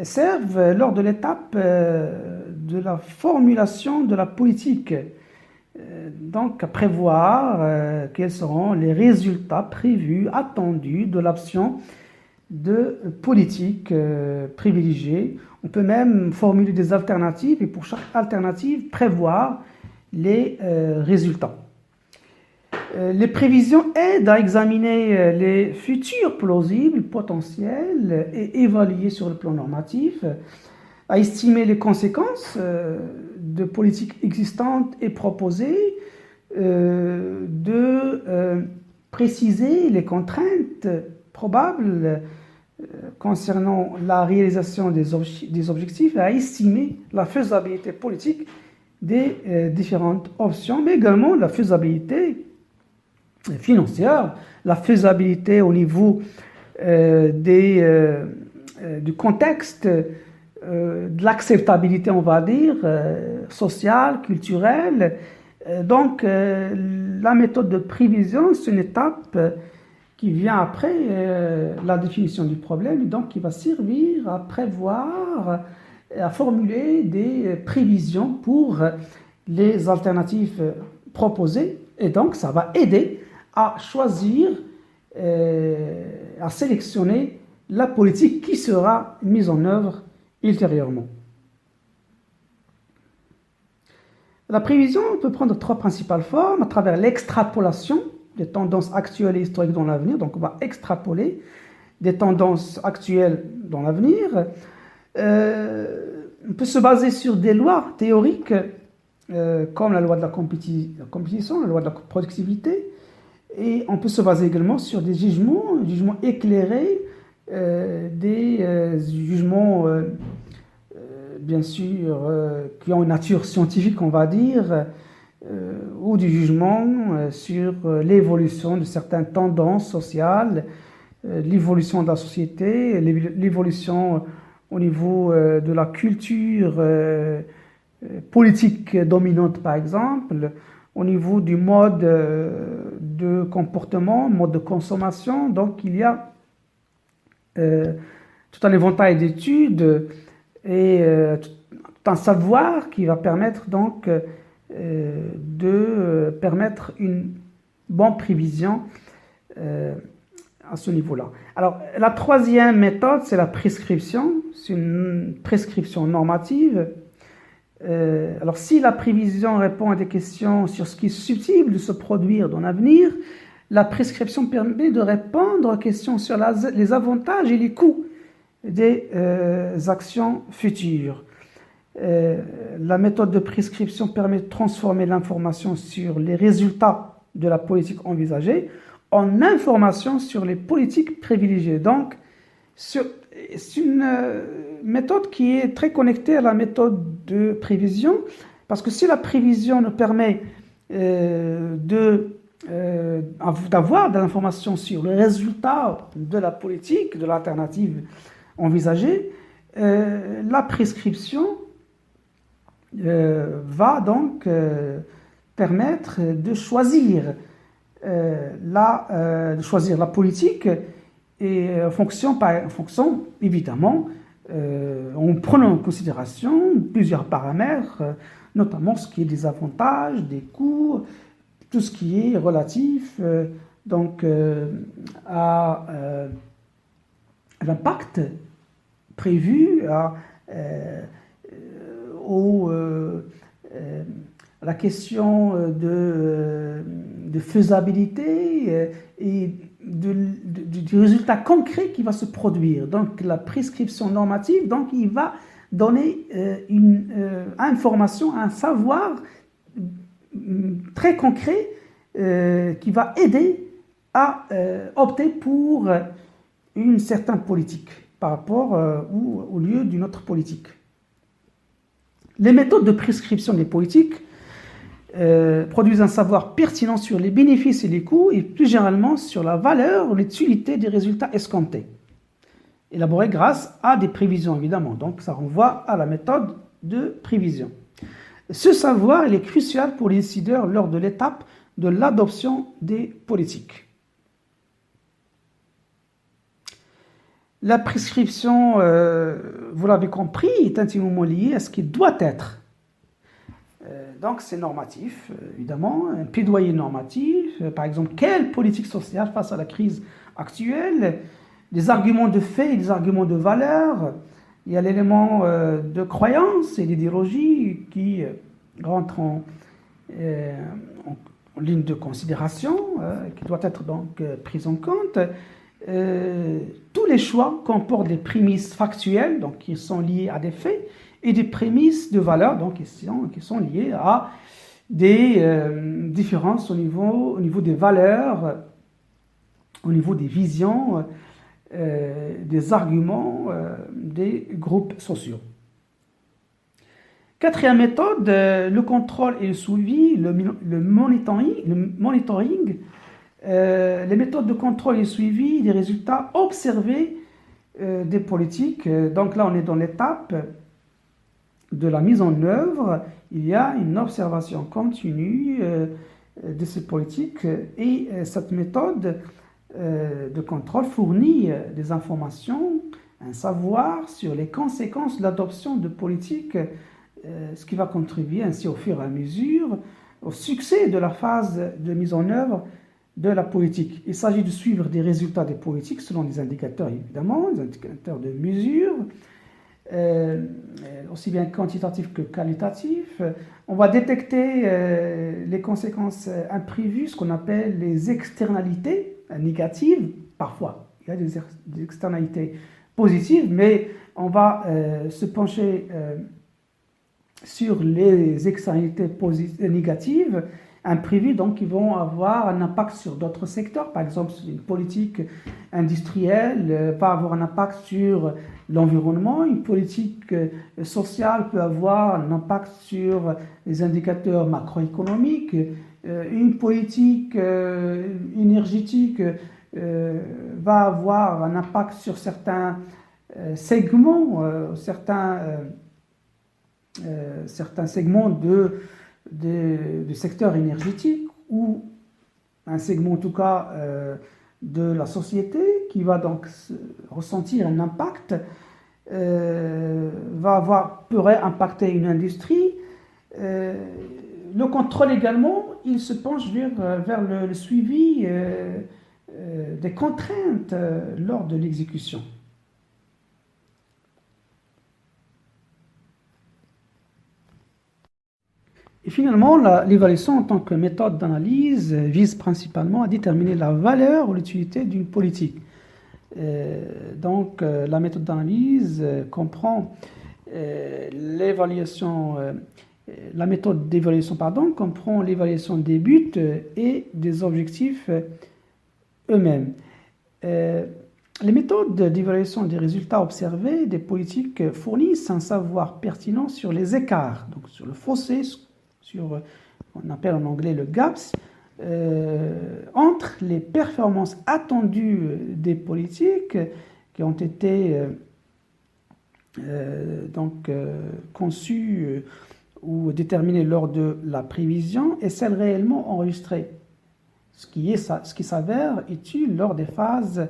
servent lors de l'étape de la formulation de la politique. Donc, à prévoir quels seront les résultats prévus, attendus de l'option de politique privilégiée. On peut même formuler des alternatives et pour chaque alternative, prévoir les résultats. Les prévisions aident à examiner les futurs plausibles, potentiels et évaluer sur le plan normatif. à estimer les conséquences de politiques existantes et proposées, de préciser les contraintes probables concernant la réalisation des objectifs et à estimer la faisabilité politique des différentes options, mais également la faisabilité financière, la faisabilité au niveau du contexte, de l'acceptabilité, on va dire, sociale, culturelle. Donc, la méthode de prévision, c'est une étape qui vient après la définition du problème, donc qui va servir à prévoir, à formuler des prévisions pour les alternatives proposées. Et donc, ça va aider à choisir, à sélectionner la politique qui sera mise en œuvre ultérieurement. La prévision peut prendre trois principales formes à travers l'extrapolation des tendances actuelles et historiques dans l'avenir. Donc, on va extrapoler des tendances actuelles dans l'avenir. On peut se baser sur des lois théoriques comme la loi de la compétition, la loi de la productivité. Et on peut se baser également sur des jugements éclairés, des jugements bien sûr qui ont une nature scientifique, on va dire, ou du jugement sur l'évolution de certaines tendances sociales, l'évolution de la société, l'évolution au niveau de la culture politique dominante, par exemple, au niveau du mode de comportement, mode de consommation. Donc, il y a tout un éventail d'études et tout un savoir qui va permettre donc de permettre une bonne prévision à ce niveau-là. Alors, la troisième méthode, c'est la prescription. C'est une prescription normative. Alors, si la prévision répond à des questions sur ce qui est susceptible de se produire dans l'avenir, la prescription permet de répondre aux questions sur les avantages et les coûts des actions futures. La méthode de prescription permet de transformer l'information sur les résultats de la politique envisagée en information sur les politiques privilégiées. Donc, c'est une méthode qui est très connectée à la méthode de prévision, parce que si la prévision nous permet d'avoir de l'information sur le résultat de la politique, de l'alternative envisagée, la prescription va donc permettre de choisir la politique et en fonction évidemment, en prenant en considération plusieurs paramètres, notamment ce qui est des avantages, des coûts, tout ce qui est relatif à l'impact prévu, à la question de faisabilité et du résultat concret qui va se produire. Donc la prescription normative, donc il va donner une information, un savoir très concret qui va aider à opter pour une certaine politique par rapport ou au lieu d'une autre politique. Les méthodes de prescription des politiques produisent un savoir pertinent sur les bénéfices et les coûts et plus généralement sur la valeur ou l'utilité des résultats escomptés, élaborés grâce à des prévisions évidemment. Donc ça renvoie à la méthode de prévision. Ce savoir il est crucial pour les décideurs lors de l'étape de l'adoption des politiques. La prescription, vous l'avez compris, est intimement liée à ce qui doit être. Donc c'est normatif, évidemment, un plaidoyer normatif, par exemple, quelle politique sociale face à la crise actuelle, des arguments de fait et des arguments de valeur, il y a l'élément de croyance et d'idéologie qui rentrent en ligne de considération, qui doit être donc prise en compte. tous les choix comportent des prémices factuelles, donc qui sont liées à des faits, et des prémices de valeur, donc qui sont liées à des différences au niveau des valeurs, au niveau des visions, des arguments des groupes sociaux. Quatrième méthode, le contrôle et le suivi, le monitoring. Les méthodes de contrôle et suivi des résultats observés des politiques. Donc là, on est dans l'étape de la mise en œuvre. Il y a une observation continue de ces politiques et cette méthode de contrôle fournit des informations, un savoir sur les conséquences de l'adoption de politiques, ce qui va contribuer ainsi au fur et à mesure au succès de la phase de mise en œuvre de la politique. Il s'agit de suivre des résultats des politiques selon des indicateurs, évidemment, des indicateurs de mesure, aussi bien quantitatifs que qualitatifs. On va détecter les conséquences imprévues, ce qu'on appelle les externalités négatives. Parfois, il y a des externalités positives, mais on va se pencher sur les externalités négatives imprévues, donc qui vont avoir un impact sur d'autres secteurs. Par exemple, une politique industrielle va avoir un impact sur l'environnement, une politique sociale peut avoir un impact sur les indicateurs macroéconomiques, une politique énergétique va avoir un impact sur certains segments, certains segments du secteur énergétique ou un segment en tout cas de la société qui va donc ressentir un impact, pourrait impacter une industrie. Le contrôle également, il se penche vers le suivi des contraintes lors de l'exécution. Et finalement, l'évaluation en tant que méthode d'analyse vise principalement à déterminer la valeur ou l'utilité d'une politique. Donc, la méthode d'analyse comprend la méthode d'évaluation, comprend l'évaluation des buts et des objectifs eux-mêmes. Les méthodes d'évaluation des résultats observés des politiques fournissent un savoir pertinent sur les écarts, donc sur le fossé, sur, on appelle en anglais le gaps, entre les performances attendues des politiques qui ont été conçues ou déterminées lors de la prévision et celles réellement enregistrées, ce qui s'avère utile lors des phases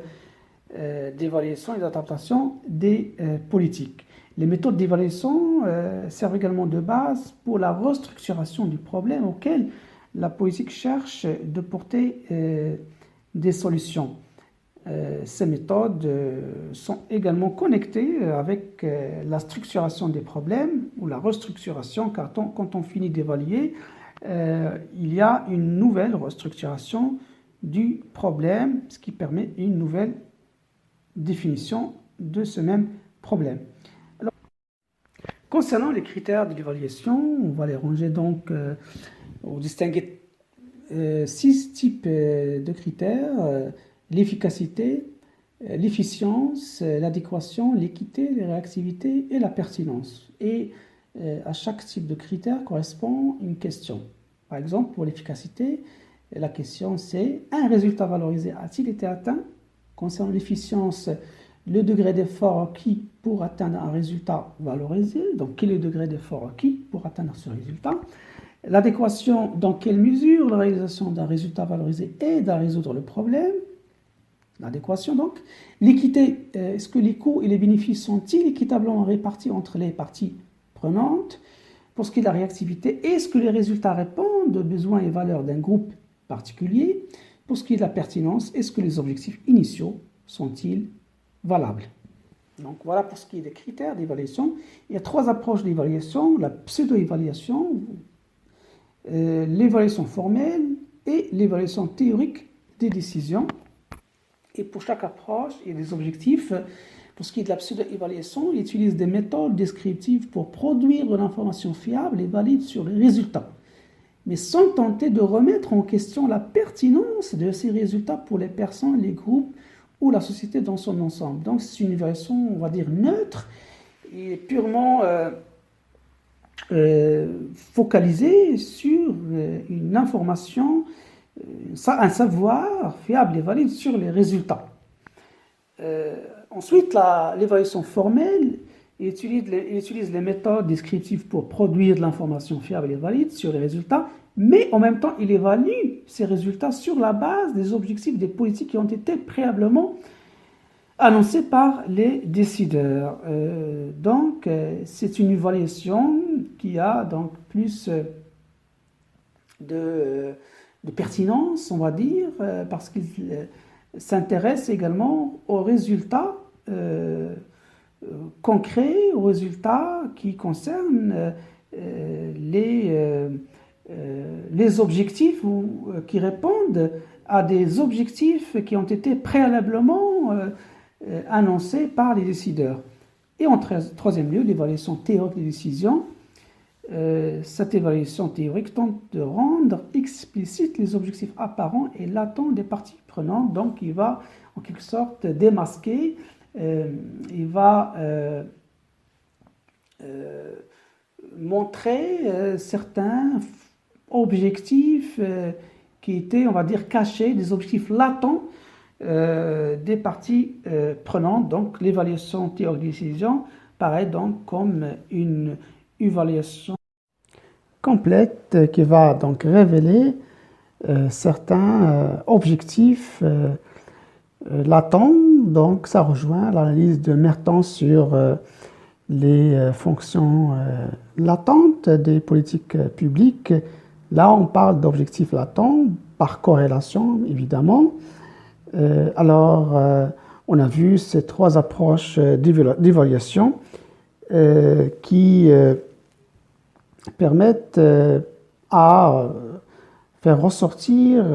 d'évaluation et d'adaptation des politiques. Les méthodes d'évaluation servent également de base pour la restructuration du problème auquel la politique cherche de porter des solutions. Ces méthodes sont également connectées avec la structuration des problèmes ou la restructuration, car quand on finit d'évaluer, il y a une nouvelle restructuration du problème, ce qui permet une nouvelle définition de ce même problème. Alors, concernant les critères de l'évaluation, on va les ranger donc ou distinguer 6 types de critères, l'efficacité, l'efficience, l'adéquation, l'équité, la réactivité et la pertinence. Et à chaque type de critère correspond une question. Par exemple, pour l'efficacité, la question c'est: un résultat valorisé a-t-il été atteint? Concernant l'efficience, le degré d'effort requis pour atteindre un résultat valorisé. Donc, quel est le degré d'effort requis pour atteindre ce résultat? L'adéquation, dans quelle mesure la réalisation d'un résultat valorisé aide à résoudre le problème? L'adéquation, donc. L'équité, est-ce que les coûts et les bénéfices sont-ils équitablement répartis entre les parties prenantes? Pour ce qui est de la réactivité, est-ce que les résultats répondent aux besoins et valeurs d'un groupe particulier? Pour ce qui est de la pertinence, est-ce que les objectifs initiaux sont-ils valables? Donc voilà pour ce qui est des critères d'évaluation. Il y a 3 approches d'évaluation: la pseudo-évaluation, l'évaluation formelle et l'évaluation théorique des décisions. Et pour chaque approche et des objectifs, pour ce qui est de la pseudo-évaluation, il utilise des méthodes descriptives pour produire de l'information fiable et valide sur les résultats, mais sans tenter de remettre en question la pertinence de ces résultats pour les personnes, les groupes ou la société dans son ensemble. Donc c'est une évaluation, on va dire, neutre et purement focalisée sur une information, un savoir fiable et valide sur les résultats. Ensuite, l'évaluation formelle utilise les méthodes descriptives pour produire de l'information fiable et valide sur les résultats, mais en même temps, il évalue ces résultats sur la base des objectifs des politiques qui ont été préalablement annoncés par les décideurs. Donc, c'est une évaluation qui a donc plus de pertinence, on va dire, parce qu'il s'intéresse également aux résultats concrets, aux résultats qui concernent les objectifs ou qui répondent à des objectifs qui ont été préalablement annoncés par les décideurs. Et en troisième lieu, l'évaluation théorique des décisions. Cette évaluation théorique tente de rendre explicites les objectifs apparents et latents des parties prenantes. Donc, il va en quelque sorte démasquer, il va montrer certains objectifs qui étaient, on va dire, cachés, des objectifs latents des parties prenantes. Donc, l'évaluation théorique des décisions paraît donc comme une évaluation complète qui va donc révéler certains objectifs latents. Donc, ça rejoint l'analyse de Mertens sur les fonctions latentes des politiques publiques. Là, on parle d'objectifs latents par corrélation, évidemment. On a vu ces trois approches d'évaluation qui permettent à faire ressortir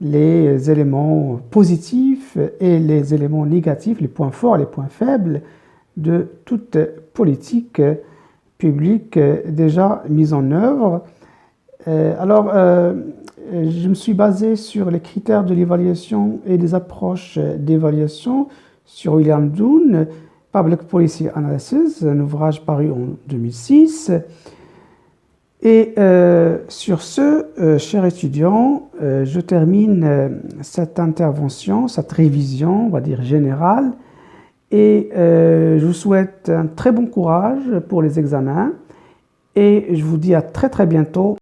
les éléments positifs et les éléments négatifs, les points forts et les points faibles de toute politique publique déjà mise en œuvre. Je me suis basé sur les critères de l'évaluation et les approches d'évaluation sur William Dunn, Public Policy Analysis, un ouvrage paru en 2006. Et sur ce, chers étudiants, je termine cette intervention, cette révision, on va dire générale, et je vous souhaite un très bon courage pour les examens et je vous dis à très très bientôt.